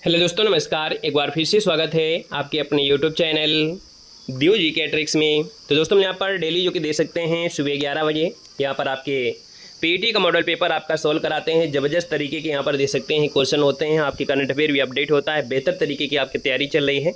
Hello दोस्तों, नमस्कार। एक बार फिर से स्वागत है आपके अपने यूट्यूब चैनल दियो जीके ट्रिक्स में। तो दोस्तों, हम यहाँ पर डेली जो कि दे सकते हैं सुबह 11 बजे यहाँ पर आपके पीईटी का मॉडल पेपर आपका सोल्व कराते हैं। ज़बरदस्त तरीके के यहाँ पर दे सकते हैं क्वेश्चन होते हैं, आपके करंट अफेयर भी अपडेट होता है, बेहतर तरीके की आपकी तैयारी चल रही है।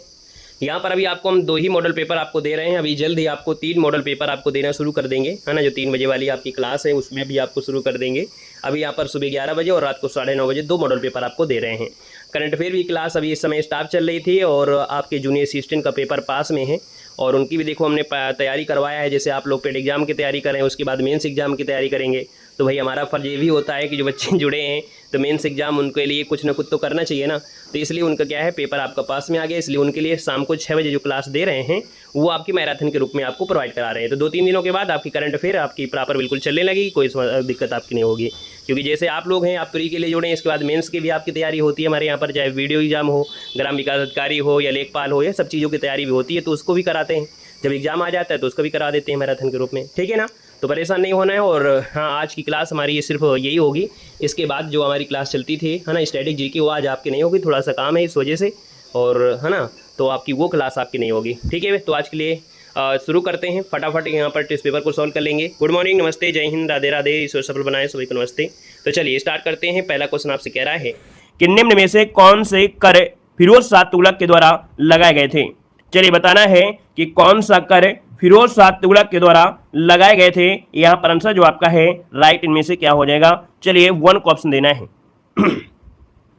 यहाँ पर अभी आपको हम 2 ही मॉडल पेपर आपको दे रहे हैं। अभी जल्द ही आपको 3 मॉडल पेपर आपको देना शुरू कर देंगे, है ना। जो 3 बजे वाली आपकी क्लास है उसमें भी आपको शुरू कर देंगे। अभी यहाँ पर सुबह 11 बजे और रात को 9:30 बजे 2 मॉडल पेपर आपको दे रहे हैं। करंट अफेयर भी क्लास अभी इस समय स्टाफ चल रही थी और आपके जूनियर असिस्टेंट का पेपर पास में है और उनकी भी देखो हमने तैयारी करवाया है। जैसे आप लोग पेड एग्जाम की तैयारी करें, उसके बाद मेंस एग्जाम की तैयारी करेंगे, तो भाई हमारा फ़र्ज़ ये भी होता है कि जो बच्चे जुड़े हैं तो मेंस एग्जाम उनके लिए कुछ ना कुछ तो करना चाहिए ना। तो इसलिए उनका क्या है, पेपर आपका पास में आ गया, इसलिए उनके लिए शाम को 6 बजे जो क्लास दे रहे हैं वो आपकी मैराथन के रूप में आपको प्रोवाइड करा रहे हैं। तो 2-3 दिनों के बाद आपकी करंट अफेयर आपकी प्रॉपर बिल्कुल चलने लगेगी, कोई दिक्कत आपकी नहीं होगी। क्योंकि जैसे आप लोग हैं, आप प्री के लिए जुड़े हैं, इसके बाद मेंस की भी आपकी तैयारी होती है हमारे यहाँ पर, चाहे वीडियो एग्जाम हो, ग्राम विकास अधिकारी हो या लेखपाल हो, या सब चीज़ों की तैयारी भी होती है, तो उसको भी कराते हैं। जब एग्जाम आ जाता है तो उसको भी करा देते हैं मैराथन के रूप में, ठीक है ना। तो परेशान नहीं होना है। और हाँ, आज की क्लास हमारी ये सिर्फ यही होगी। इसके बाद जो हमारी क्लास चलती थी, है ना, स्टैटिक जी की, वो आज आपकी नहीं होगी, थोड़ा सा काम है इस वजह से, और है ना, तो आपकी वो क्लास आपकी नहीं होगी, ठीक है। तो आज के लिए शुरू करते हैं फटाफट। यहाँ पर टेस्ट पेपर को सॉल्व कर लेंगे। गुड मॉर्निंग, नमस्ते, जय हिंद, राधे राधे, ईश्वर सफल बनाए सभी को नमस्ते। तो चलिए स्टार्ट करते हैं। पहला क्वेश्चन आपसे कह रहा है कि निम्न में से कौन से कर फिरोज शाह तुगलक के द्वारा लगाए गए थे। चलिए बताना है कि कौन सा कर फिरोज शाह तुगलक के द्वारा लगाए गए थे। यहाँ पर आंसर जो आपका है राइट इनमें से क्या हो जाएगा। चलिए 1 का ऑप्शन देना है।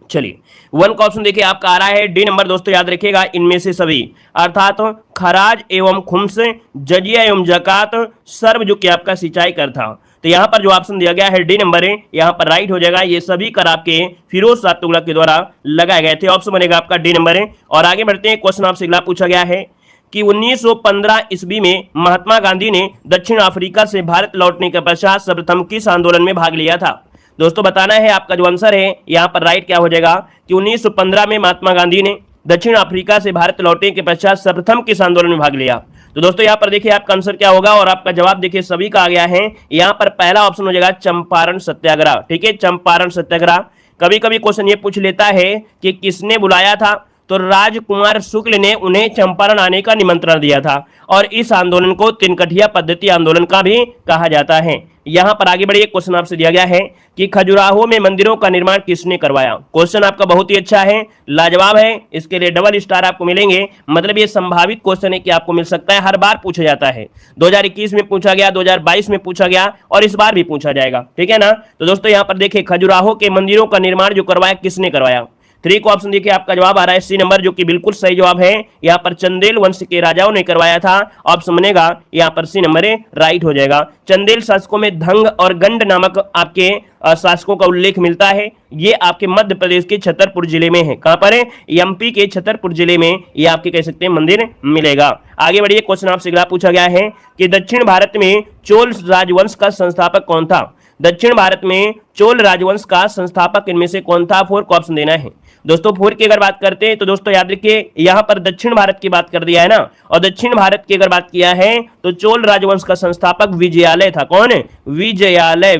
चलिए 1 का ऑप्शन देखिए आपका आ रहा है डी नंबर। दोस्तों याद रखिएगा, इनमें से सभी अर्थात खराज एवं खुम्स, जजिया एवं जकात, सर्व जो कि आपका सिंचाई कर था। तो यहाँ पर जो ऑप्शन दिया गया है डी नंबर है, यहाँ पर राइट हो जाएगा। ये सभी कर आपके फिरोज शाह तुगलक के द्वारा लगाए गए थे। ऑप्शन बनेगा आपका डी नंबर है। और आगे बढ़ते हैं। क्वेश्चन आपसे अगला पूछा गया है कि 1915 ईस्वी में महात्मा गांधी ने दक्षिण अफ्रीका से भारत लौटने के पश्चात सर्वप्रथम किस आंदोलन में भाग लिया था। दोस्तों बताना है आपका जो आंसर है यहाँ पर राइट क्या हो जाएगा कि 1915 में महात्मा गांधी ने दक्षिण अफ्रीका से भारत लौटने के पश्चात सर्वप्रथम किस आंदोलन में भाग लिया। तो दोस्तों यहाँ पर देखिए आपका आंसर क्या होगा, और आपका जवाब देखिए सभी का आ गया है। यहाँ पर पहला ऑप्शन हो जाएगा चंपारण सत्याग्रह, ठीक है, चंपारण सत्याग्रह। कभी कभी क्वेश्चन ये पूछ लेता है कि किसने बुलाया था, तो राजकुमार शुक्ल ने उन्हें चंपारण आने का निमंत्रण दिया था, और इस आंदोलन को तिनकठिया पद्धति आंदोलन का भी कहा जाता है। यहाँ पर आगे बढ़िए। क्वेश्चन आपसे दिया गया है कि खजुराहो में मंदिरों का निर्माण किसने करवाया। क्वेश्चन आपका बहुत ही अच्छा है, लाजवाब है, इसके लिए डबल स्टार आपको मिलेंगे। मतलब ये संभावित क्वेश्चन है कि आपको मिल सकता है, हर बार पूछा जाता है। 2021 में पूछा गया, 2022 में पूछा गया और इस बार भी पूछा जाएगा, ठीक है ना। तो दोस्तों यहाँ पर देखिए खजुराहो के मंदिरों का निर्माण जो करवाया, किसने करवाया। 3 को ऑप्शन देखिए आपका जवाब आ रहा है सी नंबर, जो कि बिल्कुल सही जवाब है। यहाँ पर चंदेल वंश के राजाओं ने करवाया था। ऑप्शन बनेगा यहाँ पर सी नंबर राइट हो जाएगा। चंदेल शासकों में धंग और गंड नामक आपके शासकों का उल्लेख मिलता है। ये आपके मध्य प्रदेश के छतरपुर जिले में है। कहां पर है, एमपी के छतरपुर जिले में ये आपके कह सकते हैं मंदिर मिलेगा। आगे बढ़िए। क्वेश्चन आपसे अगला पूछा गया है कि दक्षिण भारत में चोल राजवंश का संस्थापक कौन था। दक्षिण भारत में चोल राजवंश का संस्थापक इनमें से कौन था। 4 को ऑप्शन देना है। दोस्तों 4 की अगर बात करते हैं तो दोस्तों याद रखिए यहाँ पर दक्षिण भारत की बात कर दिया है ना, और दक्षिण भारत की अगर बात किया है तो चोल राजवंश का संस्थापक विजयालय था। कौन है, विजयालय,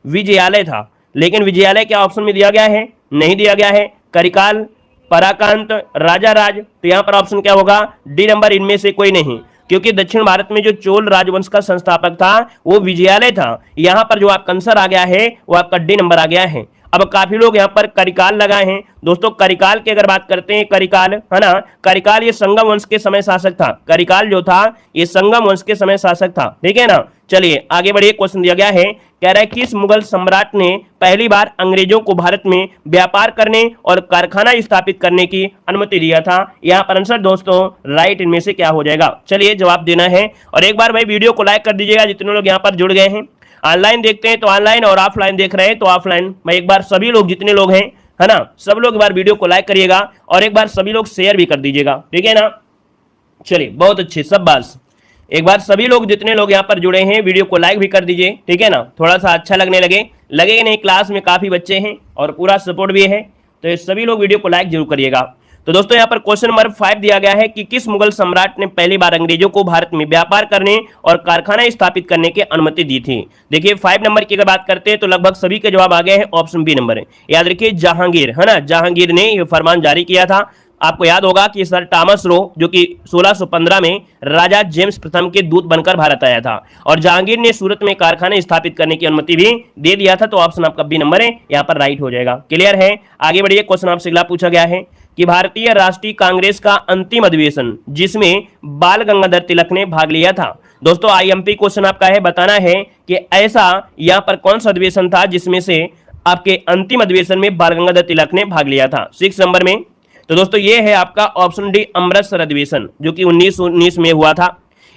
विजयालय था। लेकिन विजयालय क्या ऑप्शन में दिया गया है, नहीं दिया गया है। करिकाल, पराकांत, राजा राज। तो यहाँ पर ऑप्शन क्या होगा, डी नंबर, इनमें से कोई नहीं, क्योंकि दक्षिण भारत में जो चोल राजवंश का संस्थापक था वो विजयालय था। यहाँ पर जो आपका आंसर आ गया है वो आपका डी नंबर आ गया है। अब काफी लोग यहाँ पर करिकाल लगाए हैं। दोस्तों करिकाल की अगर बात करते हैं, करिकाल है ना, करिकाल ये संगम वंश के समय शासक था। करिकाल जो था ये संगम वंश के समय शासक था, ठीक है ना। चलिए आगे बढ़िए। क्वेश्चन दिया गया है, कह रहा है किस मुगल सम्राट ने पहली बार अंग्रेजों को भारत में व्यापार करने और कारखाना स्थापित करने की अनुमति दिया था। यहाँ पर आंसर दोस्तों राइट इनमें से क्या हो जाएगा। चलिए जवाब देना है, और एक बार भाई वीडियो को लाइक कर दीजिएगा जितने लोग यहाँ पर जुड़ गए हैं। ऑनलाइन देखते हैं तो ऑनलाइन, और ऑफलाइन देख रहे हैं तो ऑफलाइन। मैं एक बार सभी लोग जितने लोग हैं, है ना, सब लोग एक बार वीडियो को लाइक करिएगा, और एक बार सभी लोग शेयर भी कर दीजिएगा, ठीक है ना। चलिए बहुत अच्छे, सब बात। एक बार सभी लोग जितने लोग यहाँ पर जुड़े हैं वीडियो को लाइक भी कर दीजिए, ठीक है ना, थोड़ा सा अच्छा लगने लगेगा नहीं। क्लास में काफी बच्चे हैं और पूरा सपोर्ट भी है, तो ये सभी लोग वीडियो को लाइक जरूर करिएगा। तो दोस्तों यहाँ पर क्वेश्चन नंबर 5 दिया गया है कि किस मुगल सम्राट ने पहली बार अंग्रेजों को भारत में व्यापार करने और कारखाना स्थापित करने की अनुमति दी थी। देखिए 5 नंबर की अगर बात करते हैं तो लगभग सभी के जवाब आ गए हैं, ऑप्शन बी नंबर है। याद रखिए जहांगीर, है ना, जहांगीर ने यह फरमान जारी किया था। आपको याद होगा कि सर टॉमस रो जो कि 1615 में राजा जेम्स प्रथम के दूत बनकर भारत आया था और जहांगीर ने सूरत में कारखाने स्थापित करने की अनुमति भी दे दिया था। तो ऑप्शन आपका बी नंबर है, यहाँ पर राइट हो जाएगा। क्लियर है, आगे बढ़िए। क्वेश्चन आपसे अगला पूछा गया है कि भारतीय राष्ट्रीय कांग्रेस का अंतिम अधिवेशन जिसमें बाल गंगाधर तिलक ने भाग लिया था। दोस्तों आईएमपी क्वेश्चन आपका है, बताना है कि ऐसा यहाँ पर कौन सा अधिवेशन था जिसमें से आपके अंतिम अधिवेशन में बाल गंगाधर तिलक ने भाग लिया था। 6 नंबर में तो दोस्तों ये है आपका ऑप्शन डी अमृतसर अधिवेशन जो कि 1919 में हुआ था।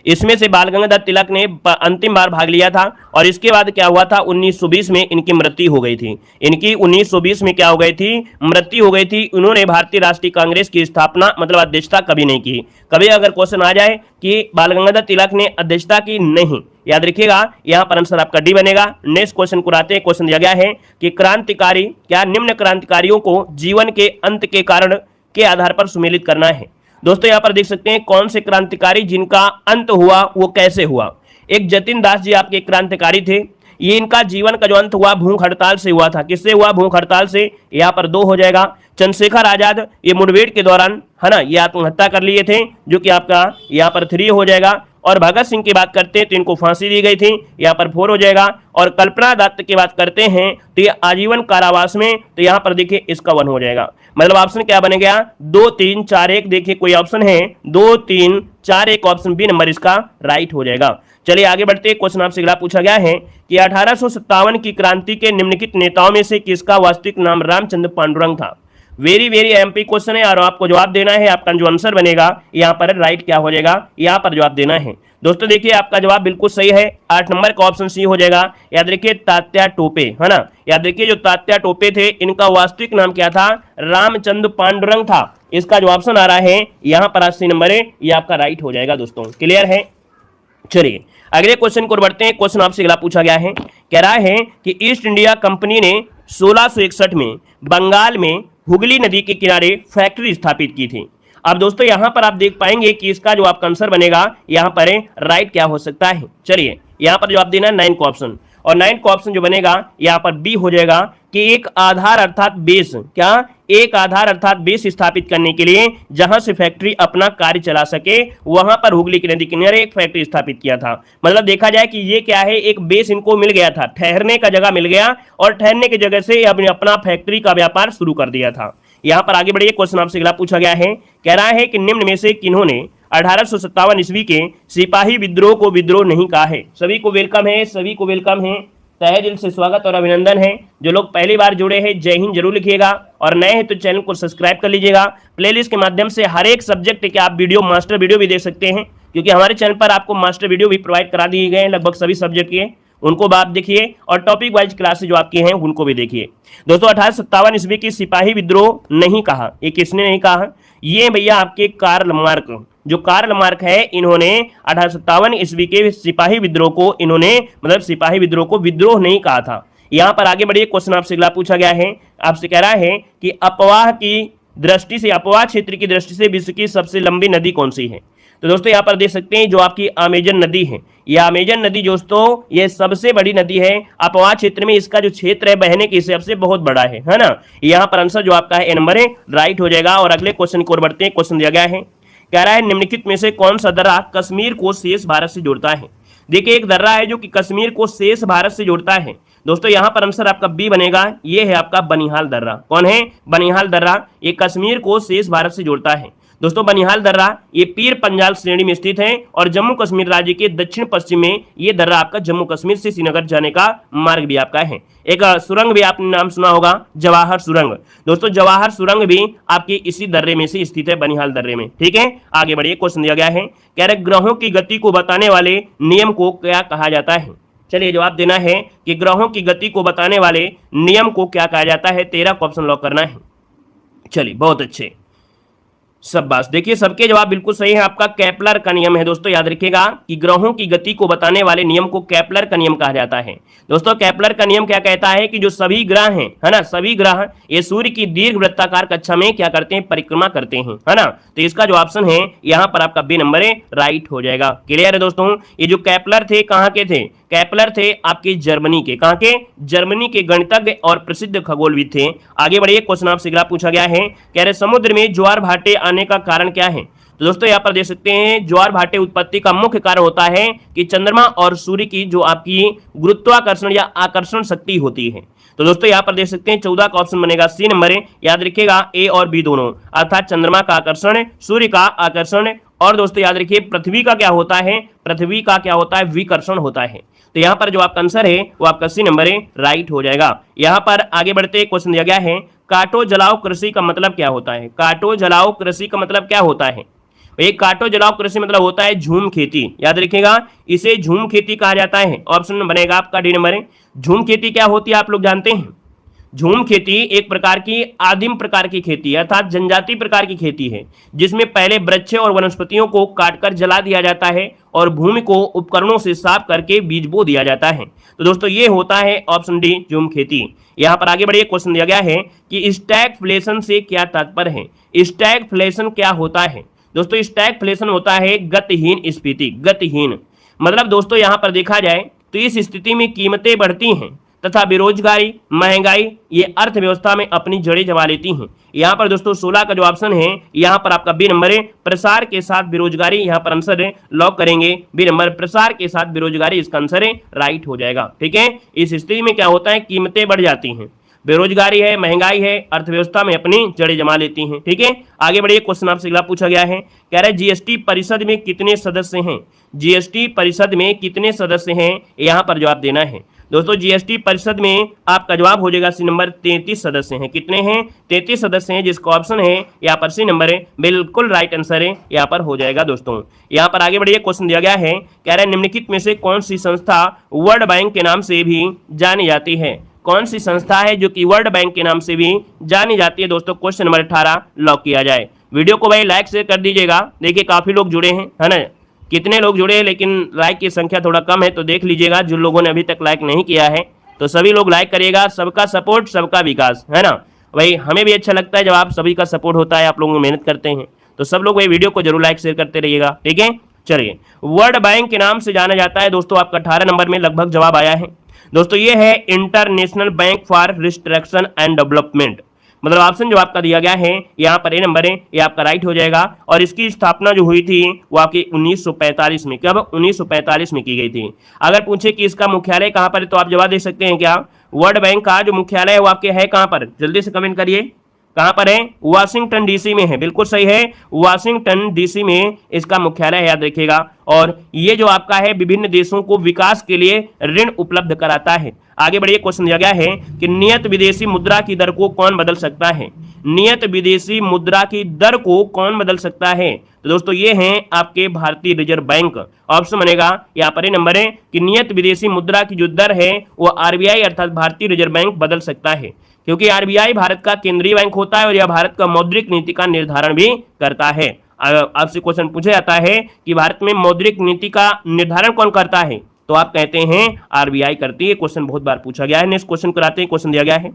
इसमें से बाल गंगाधर तिलक ने अंतिम बार भाग लिया था और इसके बाद क्या हुआ था, 1920 में इनकी मृत्यु हो गई थी। इनकी 1920 में क्या हो गई थी, मृत्यु हो गई थी। उन्होंने भारतीय राष्ट्रीय कांग्रेस की स्थापना मतलब अध्यक्षता कभी नहीं की। कभी अगर क्वेश्चन आ जाए कि बाल गंगाधर तिलक ने अध्यक्षता की, नहीं, याद रखिएगा यहाँ पर आंसर आपका डी बनेगा। नेक्स्ट क्वेश्चन को आते हैं। क्वेश्चन दिया गया है कि क्रांतिकारी क्या निम्न क्रांतिकारियों को जीवन के अंत के कारण के आधार पर सुमेलित करना है। दोस्तों यहां पर देख सकते हैं कौन से क्रांतिकारी जिनका अंत हुआ वो कैसे हुआ। एक जतिन दास जी आपके क्रांतिकारी थे, ये इनका जीवन का जो अंत हुआ भूख हड़ताल से हुआ था। किससे हुआ, भूख हड़ताल से, यहाँ पर 2 हो जाएगा। चंद्रशेखर आजाद ये मुठभेड़ के दौरान, है ना, ये आत्महत्या कर लिए थे जो कि आपका यहाँ पर 3 हो जाएगा। और भगत सिंह की बात करते हैं तो इनको फांसी दी गई थी, यहाँ पर 4 हो जाएगा। और कल्पना दत्त की बात करते हैं तो ये आजीवन कारावास में, तो यहाँ पर देखिए इसका 1 हो जाएगा। मतलब ऑप्शन क्या बनेगा, 2 3 4 1। देखिए कोई ऑप्शन है 2 3 4 1, ऑप्शन बी नंबर इसका राइट हो जाएगा। चलिए आगे बढ़ते हैं। क्वेश्चन आपसे अगला पूछा गया है कि 1857 की क्रांति के निम्नलिखित नेताओं में से किसका वास्तविक नाम रामचंद्र पांडुरंग था। वेरी एमपी क्वेश्चन है और आपको जवाब देना है। आपका जो आंसर बनेगा यहाँ पर राइट क्या हो जाएगा, यहाँ पर जवाब देना है। दोस्तों देखिए आपका जवाब बिल्कुल सही है, 8 नंबर का ऑप्शन सी हो जाएगा। याद रखिए तात्या टोपे, है ना, याद रखिए जो तात्या टोपे थे इनका वास्तविक नाम क्या था, रामचंद्र पांडुरंग था। इसका जो ऑप्शन आ रहा है यहाँ पर 80 नंबर है, ये आपका राइट हो जाएगा। दोस्तों क्लियर है। चलिए अगले क्वेश्चन को बढ़ते हैं। क्वेश्चन आपसे अगला पूछा गया है, कह रहा है कि ईस्ट इंडिया कंपनी ने 1661 में बंगाल में हुगली नदी के किनारे फैक्ट्री स्थापित की थी। अब दोस्तों यहां पर आप देख पाएंगे कि इसका जो आपका आंसर बनेगा यहाँ पर राइट क्या हो सकता है। चलिए यहाँ पर जवाब देना 9 का ऑप्शन, और 9 का ऑप्शन जो बनेगा यहाँ पर बी हो जाएगा कि एक आधार अर्थात बेस, क्या एक आधार अर्थात बेस स्थापित करने के लिए जहां से फैक्ट्री अपना कार्य चला सके वहां पर हुगली की नदी किनारे एक फैक्ट्री स्थापित किया था। मतलब देखा जाए कि ये क्या है, एक बेस इनको मिल गया था, ठहरने का जगह मिल गया और ठहरने की जगह से अपना फैक्ट्री का व्यापार शुरू कर दिया था। यहाँ पर आगे बढ़िए। क्वेश्चन आपसे अगला पूछा गया है, कह रहा है कि निम्न में से किन्होंने 1857 ईस्वी के सिपाही विद्रोह को विद्रोह नहीं कहा है। सभी को वेलकम है, सभी को वेलकम है, तहे दिल से स्वागत और अभिनंदन है। जो लोग पहली बार जुड़े हैं जय हिंद जरूर लिखिएगा और नए हैं तो चैनल को सब्सक्राइब कर लीजिएगा। प्लेलिस्ट के माध्यम से हर एक सब्जेक्ट के आप वीडियो, मास्टर वीडियो भी देख सकते हैं, क्योंकि हमारे चैनल पर आपको मास्टर वीडियो भी प्रोवाइड करा दिए गए हैं लगभग सभी सब्जेक्ट के, उनको आप देखिए और टॉपिक वाइज क्लासेज जो आपकी हैं उनको भी देखिए। दोस्तों 1857 ईस्वी की सिपाही विद्रोह नहीं कहा, ये किसने नहीं कहा, ये भैया आपके कार्ल मार्क, जो कार्ल मार्क है, इन्होंने 1857 ईस्वी के सिपाही विद्रोह को, इन्होंने मतलब सिपाही विद्रोह को विद्रोह नहीं कहा था। यहां पर आगे बढ़िए। क्वेश्चन आपसे अगला पूछा गया है, आपसे कह रहा है कि अपवाह की दृष्टि से, अपवाह क्षेत्र की दृष्टि से विश्व की सबसे लंबी नदी कौन सी है। तो दोस्तों यहाँ पर देख सकते हैं जो आपकी अमेजन नदी है, यह अमेजन नदी दोस्तों ये सबसे बड़ी नदी है। अपवाह क्षेत्र में इसका जो क्षेत्र है बहने के हिसाब से बहुत बड़ा है ना। यहाँ पर आंसर जो आपका है ए नंबर है, राइट हो जाएगा। और अगले क्वेश्चन की ओर बढ़ते हैं। क्वेश्चन दिया गया है, कह रहा है निम्नलिखित में से कौन सा दर्रा कश्मीर को शेष भारत से जोड़ता है। देखिए एक दर्रा है जो कि कश्मीर को शेष भारत से जोड़ता है। दोस्तों यहाँ पर आंसर आपका बी बनेगा, ये है आपका बनिहाल दर्रा। कौन है, बनिहाल दर्रा, ये कश्मीर को शेष भारत से जोड़ता है। दोस्तों बनिहाल दर्रा ये पीर पंजाल श्रेणी में स्थित है और जम्मू कश्मीर राज्य के दक्षिण पश्चिम में ये दर्रा आपका जम्मू कश्मीर से श्रीनगर जाने का मार्ग भी आपका है। एक सुरंग भी आपने नाम सुना होगा, जवाहर सुरंग। दोस्तों जवाहर सुरंग भी आपके इसी दर्रे में से स्थित है, बनिहाल दर्रे में। ठीक है, आगे बढ़िए। क्वेश्चन दिया गया है, कह रहे ग्रहों की गति को बताने वाले नियम को क्या कहा जाता है। चलिए जवाब देना है कि ग्रहों की गति को बताने वाले नियम को क्या कहा जाता है। 13 को ऑप्शन लॉक करना है। चलिए बहुत अच्छे। शाबाश, देखिए सबके जवाब बिल्कुल सही है। आपका केपलर का नियम है दोस्तों, याद रखिएगा कि ग्रहों की गति को बताने वाले नियम को केपलर का नियम कहा जाता है। दोस्तों केपलर का नियम क्या कहता है कि जो सभी ग्रह हैं, है ना, सभी ग्रह ये सूर्य की दीर्घ वृत्ताकार कक्षा में क्या करते हैं, परिक्रमा करते हैं, है ना। तो इसका जो ऑप्शन है यहाँ पर आपका बी नंबर है, राइट हो जाएगा। क्लियर है दोस्तों। ये जो केपलर थे कहाँ के थे, केपलर थे आपके जर्मनी के, कहाँ के, जर्मनी के गणितज्ञ और प्रसिद्ध खगोलविद थे। आगे बढ़िए, क्वेश्चन आपसे अगला पूछा गया है, कह रहे समुद्र में ज्वार भाटे आने का कारण क्या है। तो दोस्तों यहाँ पर देख सकते हैं ज्वार भाटे उत्पत्ति का मुख्य कारण होता है कि चंद्रमा और सूर्य की जो आपकी गुरुत्वाकर्षण या आकर्षण शक्ति होती है। तो दोस्तों यहाँ पर देख सकते हैं 14 का ऑप्शन बनेगा सी नंबर है। याद रखिएगा ए और बी दोनों, अर्थात चंद्रमा का आकर्षण, सूर्य का आकर्षण, और दोस्तों याद रखिए पृथ्वी का क्या होता है, पृथ्वी का क्या होता है, विकर्षण होता है। तो यहाँ पर जो आपका आंसर है वो आपका सी नंबर है, राइट हो जाएगा। यहाँ पर आगे बढ़ते क्वेश्चन दिया गया है, काटो जलाओ कृषि का मतलब क्या होता है। काटो जलाओ कृषि का मतलब क्या होता है। एक काटो जलाओ कृषि मतलब होता है झूम खेती। याद रखिएगा इसे झूम खेती कहा जाता है। ऑप्शन बनेगा आपका डी नंबर है। झूम खेती क्या होती है आप लोग जानते हैं। झूम खेती एक प्रकार की आदिम प्रकार की खेती अर्थात जनजाति प्रकार की खेती है, जिसमें पहले वृक्ष और वनस्पतियों को काटकर जला दिया जाता है और भूमि को उपकरणों से साफ करके बीज बो दिया जाता है। तो दोस्तों ये होता है ऑप्शन डी, झूम खेती। यहाँ पर आगे बढ़िए, क्वेश्चन दिया गया है कि स्टैगफ्लेशन से क्या तात्पर्य है। स्टैगफ्लेशन क्या होता है। दोस्तों स्टैगफ्लेशन होता है गतिहीन स्फीति। गतिहीन मतलब दोस्तों यहाँ पर देखा जाए तो इस स्थिति में कीमतें बढ़ती हैं तथा बेरोजगारी, महंगाई ये अर्थव्यवस्था में अपनी जड़ें जमा लेती हैं। यहाँ पर दोस्तों 16 का जो ऑप्शन है यहाँ पर आपका बी नंबर है, प्रसार के साथ बेरोजगारी। यहाँ पर आंसर है, लॉक करेंगे बी नंबर, प्रसार के साथ बेरोजगारी इसका आंसर है, राइट हो जाएगा। ठीक है, इस स्थिति में क्या होता है, कीमतें बढ़ जाती हैं, बेरोजगारी है, महंगाई है, अर्थव्यवस्था में अपनी जड़ें जमा लेती हैं। ठीक है, आगे बढ़िए, क्वेश्चन आपसे अगला पूछा गया है, कह रहा है जीएसटी परिषद में कितने सदस्य हैं। जीएसटी परिषद में कितने सदस्य हैं, यहाँ पर जवाब देना है। दोस्तों जीएसटी परिषद में आपका जवाब हो जाएगा सी नंबर, 33 सदस्य हैं। कितने हैं, 33 सदस्य हैं, जिसका ऑप्शन है यहाँ पर सी नंबर है, बिल्कुल राइट आंसर है, यहाँ पर हो जाएगा। दोस्तों यहाँ पर आगे बढ़िए, क्वेश्चन दिया गया है, कह रहे हैं निम्नलिखित में से कौन सी संस्था वर्ल्ड बैंक के नाम से भी जानी जाती है। कौन सी संस्था है जो कि वर्ल्ड बैंक के नाम से भी जानी जाती है। दोस्तों क्वेश्चन नंबर 18 लॉक किया जाए। वीडियो को भाई लाइक शेयर कर दीजिएगा। देखिए काफी लोग जुड़े हैं, है ना, कितने लोग जुड़े हैं, लेकिन लाइक की संख्या थोड़ा कम है, तो देख लीजिएगा। जिन लोगों ने अभी तक लाइक नहीं किया है तो सभी लोग लाइक करिएगा। सबका सपोर्ट सबका विकास, है ना भाई। हमें भी अच्छा लगता है जब आप सभी का सपोर्ट होता है, आप लोग मेहनत करते हैं, तो सब लोग भाई वीडियो को जरूर लाइक शेयर करते रहिएगा। ठीक है, चलिए, वर्ल्ड बैंक के नाम से जाना जाता है दोस्तों, आपका 18 नंबर में लगभग जवाब आया है। दोस्तों ये है international bank for restriction and development, मतलब ऑप्शन जो आपका दिया गया है यहाँ पर ए नंबर है, ये आपका राइट हो जाएगा। और इसकी स्थापना जो हुई थी वो आपकी 1945 में, कब, 1945 में की गई थी। अगर पूछे कि इसका मुख्यालय कहाँ पर है तो आप जवाब दे सकते हैं क्या, वर्ल्ड बैंक का जो मुख्यालय है वो आपके है कहाँ पर, जल्दी से कमेंट करिए, कहां पर है, वाशिंगटन डीसी में है। बिल्कुल सही है, वाशिंगटन डीसी में इसका मुख्यालय है, याद रखिएगा। और ये जो आपका है विभिन्न देशों को विकास के लिए ऋण उपलब्ध कराता है। आगे बढ़िए, क्वेश्चन दिया गया है कि नियत विदेशी मुद्रा की दर को कौन बदल सकता है। नियत विदेशी मुद्रा की दर को कौन बदल सकता है। तो दोस्तों ये हैं आपके भारतीय रिजर्व बैंक। ऑप्शन बनेगा यहाँ पर नंबर है कि नियत विदेशी मुद्रा की जो दर है वो आरबीआई अर्थात भारतीय रिजर्व बैंक बदल सकता है, क्योंकि आरबीआई भारत का केंद्रीय बैंक होता है और यह भारत का मौद्रिक नीति का निर्धारण भी करता है। आपसे क्वेश्चन पूछा जाता है कि भारत में मौद्रिक नीति का निर्धारण कौन करता है, तो आप कहते हैं आरबीआई करती है। क्वेश्चन बहुत बार पूछा गया है। नेक्स्ट क्वेश्चन कराते हैं। क्वेश्चन दिया गया है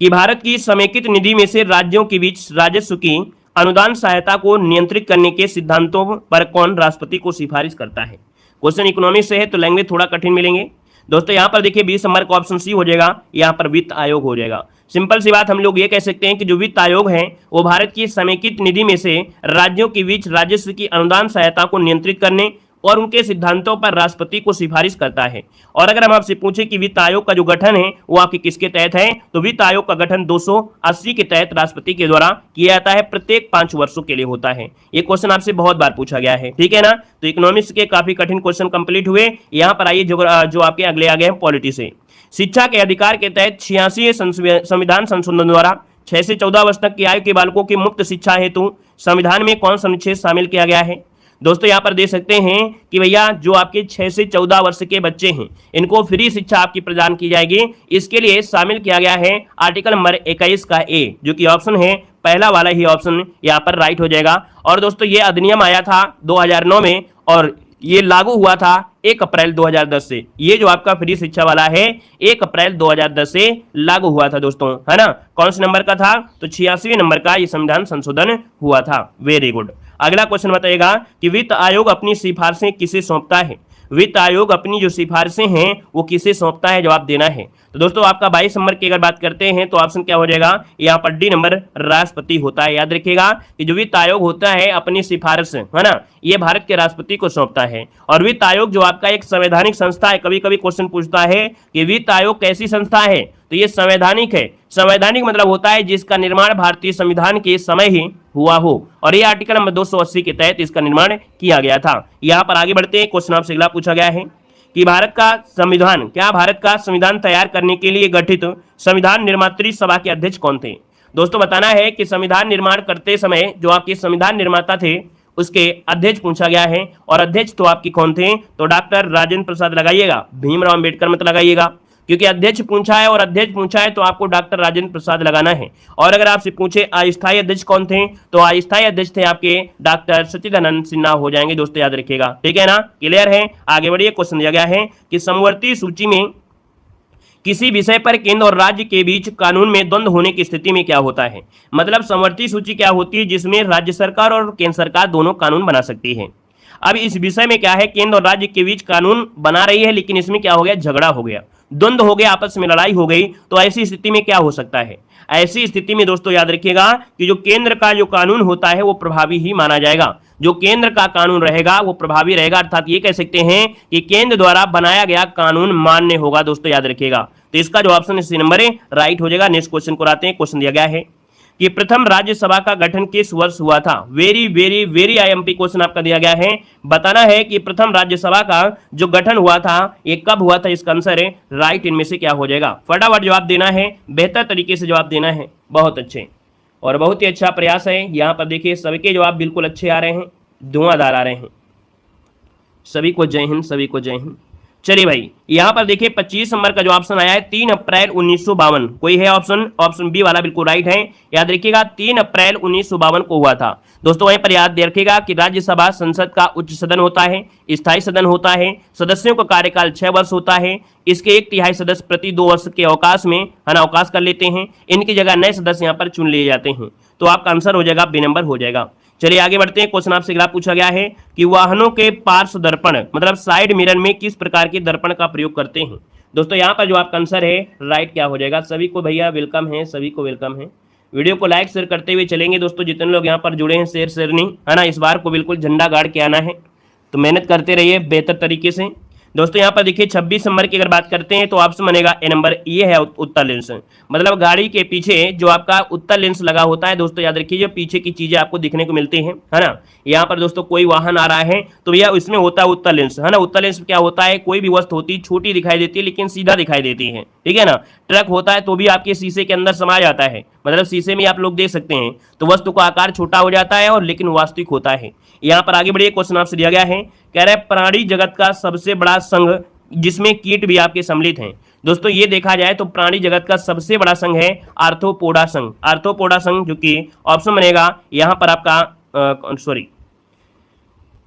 कि भारत की समेकित निधि में से राज्यों के बीच राजस्व की अनुदान सहायता को नियंत्रित करने के सिद्धांतों पर कौन राष्ट्रपति को सिफारिश करता है। क्वेश्चन इकोनॉमिक्स से है तो लैंग्वेज थोड़ा कठिन मिलेंगे। दोस्तों यहाँ पर देखिए 20 नंबर का ऑप्शन सी हो जाएगा, यहाँ पर वित्त आयोग हो जाएगा। सिंपल सी बात, हम लोग ये कह सकते हैं कि जो वित्त आयोग है वो भारत की समेकित निधि में से राज्यों के बीच राजस्व की अनुदान सहायता को नियंत्रित करने और उनके सिद्धांतों पर राष्ट्रपति को सिफारिश करता है। और अगर हम आपसे पूछें कि वित्त आयोग का जो गठन है वो आपके किसके तहत है, तो वित्त आयोग का गठन 280 के तहत राष्ट्रपति के द्वारा किया जाता है, प्रत्येक 5 वर्षों के लिए होता है। ये क्वेश्चन आपसे बहुत बार पूछा गया है, ठीक है ना। तो इकोनॉमिक्स के काफी कठिन क्वेश्चन कंप्लीट हुए। यहाँ पर आइए जो आपके अगले आ गए हैं पॉलिटी से। शिक्षा के अधिकार के तहत 86वें संविधान संशोधन द्वारा 6 से 14 वर्ष तक की आयु के बालकों की मुफ्त शिक्षा हेतु संविधान में कौन सा अनुच्छेद शामिल किया गया है। दोस्तों यहाँ पर देख सकते हैं कि भैया जो आपके 6 से 14 वर्ष के बच्चे हैं इनको फ्री शिक्षा आपकी प्रदान की जाएगी। इसके लिए शामिल किया गया है आर्टिकल नंबर 21 का ए, जो कि ऑप्शन है पहला वाला ही ऑप्शन यहाँ पर राइट हो जाएगा। और दोस्तों ये अधिनियम आया था 2009 में और ये लागू हुआ था 1 अप्रैल 2010 से। ये जो आपका फ्री शिक्षा वाला है 1 अप्रैल 2010 से लागू हुआ था दोस्तों, है ना। कौन से नंबर का था? तो 86वें नंबर का ये संविधान संशोधन हुआ था। Very good. अगला क्वेश्चन बताइएगा कि वित्त आयोग अपनी सिफारिशें किसे सौंपता है? वित्त आयोग अपनी जो सिफारिशें हैं वो किसे सौंपता है? जवाब देना है। तो दोस्तों आपका 22 नंबर की अगर बात करते हैं तो ऑप्शन क्या हो जाएगा? यहाँ पर डी नंबर राष्ट्रपति होता है। याद रखिएगा कि जो वित्त आयोग होता है अपनी सिफारिश, है ना, ये भारत के राष्ट्रपति को सौंपता है। और वित्त आयोग जो आपका एक संवैधानिक संस्था है, कभी कभी क्वेश्चन पूछता है कि वित्त आयोग कैसी संस्था है, तो ये संवैधानिक है। संवैधानिक मतलब होता है जिसका निर्माण भारतीय संविधान के समय ही हुआ हो, और ये आर्टिकल नंबर 280 के तहत इसका निर्माण किया गया था। यहाँ पर आगे बढ़ते हैं, क्वेश्चन आपसे अगला पूछा गया है कि भारत का संविधान तैयार करने के लिए गठित संविधान निर्मात्री सभा के अध्यक्ष कौन थे? दोस्तों बताना है कि संविधान निर्माण करते समय जो आपके संविधान निर्माता थे उसके अध्यक्ष पूछा गया है, और अध्यक्ष तो आपकी कौन थे? तो डॉक्टर राजेंद्र प्रसाद लगाइएगा, भीमराव अंबेडकर मत लगाइएगा, क्योंकि अध्यक्ष पूछा है और अध्यक्ष पूछा है तो आपको डॉक्टर राजेंद्र प्रसाद लगाना है। और अगर आपसे पूछे अस्थायी अध्यक्ष कौन थे, तो अस्थायी अध्यक्ष थे आपके डॉक्टर सच्चिदानंद सिन्हा हो जाएंगे दोस्तों, याद रखिएगा। ठीक है ना, क्लियर है। आगे बढ़िए, क्वेश्चन दिया गया है कि समवर्ती सूची में किसी विषय पर केंद्र और राज्य के बीच कानून में द्वंद्व होने की स्थिति में क्या होता है? मतलब समवर्ती सूची क्या होती है? जिसमें राज्य सरकार और केंद्र सरकार दोनों कानून बना सकती है। अब इस विषय में क्या है, केंद्र और राज्य के बीच कानून बना रही है, लेकिन इसमें क्या हो गया? झगड़ा हो गया, द्वंद्व हो गया, आपस में लड़ाई हो गई। तो ऐसी स्थिति में क्या हो सकता है? ऐसी स्थिति में दोस्तों याद रखिएगा कि जो केंद्र का जो कानून होता है वो प्रभावी ही माना जाएगा। जो केंद्र का कानून रहेगा वो प्रभावी रहेगा, अर्थात ये कह सकते हैं कि केंद्र द्वारा बनाया गया कानून मान्य होगा दोस्तों, याद रखिएगा। तो इसका जो ऑप्शन सी नंबर है राइट हो जाएगा। नेक्स्ट क्वेश्चन को आते हैं। क्वेश्चन दिया गया है कि प्रथम राज्यसभा का गठन किस वर्ष हुआ था? Very very very IMP question आपका दिया गया है। बताना है कि प्रथम राज्यसभा का जो गठन हुआ था ये कब हुआ था? इसका आंसर है राइट, इनमें से क्या हो जाएगा? फटाफट जवाब देना है, बेहतर तरीके से जवाब देना है। बहुत अच्छे और बहुत ही अच्छा प्रयास है। यहाँ पर देखिए सबके जवाब बिल्कुल अच्छे आ रहे हैं, धुआंधार आ रहे हैं। सभी को जय हिंद, सभी को जय हिंद। चलिए भाई, यहाँ पर देखिए 25 नंबर का जो ऑप्शन आया है 3 अप्रैल 1952। कोई है ऑप्शन? ऑप्शन बी वाला बिल्कुल राइट है। याद रखिएगा 3 अप्रैल 1952 को हुआ था दोस्तों। वहीं पर याद रखिएगा कि राज्यसभा संसद का उच्च सदन होता है, स्थायी सदन होता है, सदस्यों का कार्यकाल 6 वर्ष होता है। इसके 1/3 सदस्य प्रति 2 वर्ष के अवकाश में अवकाश कर लेते हैं। इनकी जगह नए सदस्य यहाँ पर चुन लिए जाते हैं। तो आपका आंसर हो जाएगा बी नंबर हो जाएगा। चलिए आगे बढ़ते हैं। क्वेश्चन आपसे अगला पूछा गया है कि वाहनों के पार्श्व दर्पण मतलब साइड मिरर में किस प्रकार के दर्पण का प्रयोग करते हैं? दोस्तों यहाँ पर जो आपका आंसर है राइट क्या हो जाएगा? सभी को भैया वेलकम है, सभी को वेलकम है। वीडियो को लाइक शेयर करते हुए चलेंगे दोस्तों। जितने लोग यहाँ पर जुड़े हैं शेयर नहीं, है ना, इस बार को बिल्कुल झंडा गाड़ के आना है, तो मेहनत करते रहिए बेहतर तरीके से। दोस्तों यहाँ पर देखिए 26 नंबर की अगर बात करते हैं तो ऑप्शन बनेगा ए नंबर, ये है उत्तर लेंस। मतलब गाड़ी के पीछे जो आपका उत्तर लेंस लगा होता है दोस्तों, याद रखिए जो पीछे की चीजें आपको दिखने को मिलती हैं, है ना। यहाँ पर दोस्तों कोई वाहन आ रहा है तो भैया इसमें होता है उत्तर लेंस, है ना। उत्तर लेंस क्या होता है? कोई भी वस्तु होती है छोटी दिखाई देती है लेकिन सीधा दिखाई देती है, ठीक है ना। ट्रक होता है तो भी आपके शीशे के अंदर समा जाता है, मतलब शीशे में आप लोग देख सकते हैं, तो वस्तु का आकार छोटा हो जाता है और लेकिन वास्तविक होता है। यहाँ पर आगे बढ़िए, क्वेश्चन आपसे दिया गया है, कह रहे हैं प्राणी जगत का सबसे बड़ा संघ जिसमें कीट भी आपके सम्मिलित हैं। दोस्तों ये देखा जाए तो प्राणी जगत का सबसे बड़ा संघ है आर्थ्रोपोडा संघ। आर्थ्रोपोडा संघ जो कि ऑप्शन बनेगा यहाँ पर आपका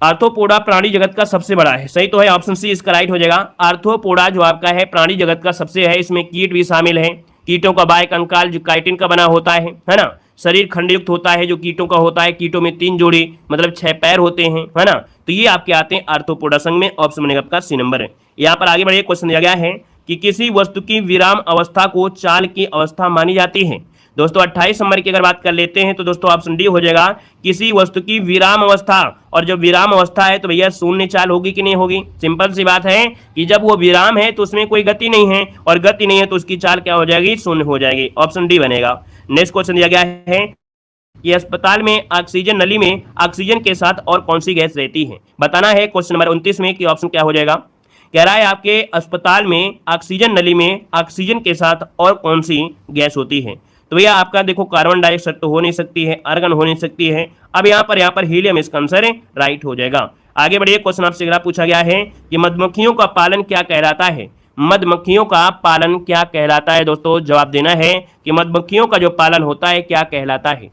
आर्थ्रोपोडा प्राणी जगत का सबसे बड़ा है। सही तो है, ऑप्शन सी इसका राइट हो जाएगा। आर्थ्रोपोडा जो आपका है प्राणी जगत का सबसे है, इसमें कीट भी शामिल है। कीटों का बाह्य कंकाल जो काइटिन का बना होता है ना। शरीर खंडयुक्त होता है जो कीटों का होता है। कीटों में 3 जोड़ी मतलब 6 पैर होते हैं, है ना। तो ये आपके आते हैं आर्थ्रोपोडा संघ में। ऑप्शन बनेगा आपका सी नंबर है। यहाँ पर आगे बढ़िए, क्वेश्चन दिया गया है कि किसी वस्तु की विराम अवस्था को चाल की अवस्था मानी जाती है। दोस्तों 28 नंबर की अगर बात कर लेते हैं तो दोस्तों ऑप्शन डी हो जाएगा, किसी वस्तु की विराम अवस्था। और जब विराम अवस्था है तो भैया शून्य चाल होगी कि नहीं होगी? सिंपल सी बात है कि जब वो विराम है तो उसमें कोई गति नहीं है, और गति नहीं है तो उसकी चाल क्या हो जाएगी? शून्य हो जाएगी। ऑप्शन डी बनेगा। नेक्स्ट क्वेश्चन दिया गया है कि अस्पताल में ऑक्सीजन नली में ऑक्सीजन के साथ और कौन सी गैस रहती है? बताना है क्वेश्चन नंबर 29 में कि ऑप्शन क्या हो जाएगा। कह रहा है आपके अस्पताल में ऑक्सीजन नली में ऑक्सीजन के साथ और कौन सी गैस होती है? तो भैया आपका देखो कार्बन डाइऑक्साइड तो हो नहीं सकती है, आर्गन हो नहीं सकती है। अब यहाँ पर हीलियम इसका आंसर है, राइट हो जाएगा। आगे बढ़िए, क्वेश्चन आपसे अगला पूछा गया है कि मधुमक्खियों का पालन क्या कहलाता है? मधुमक्खियों का पालन क्या कहलाता है? दोस्तों जवाब देना है कि मधुमक्खियों का जो पालन होता है क्या कहलाता है।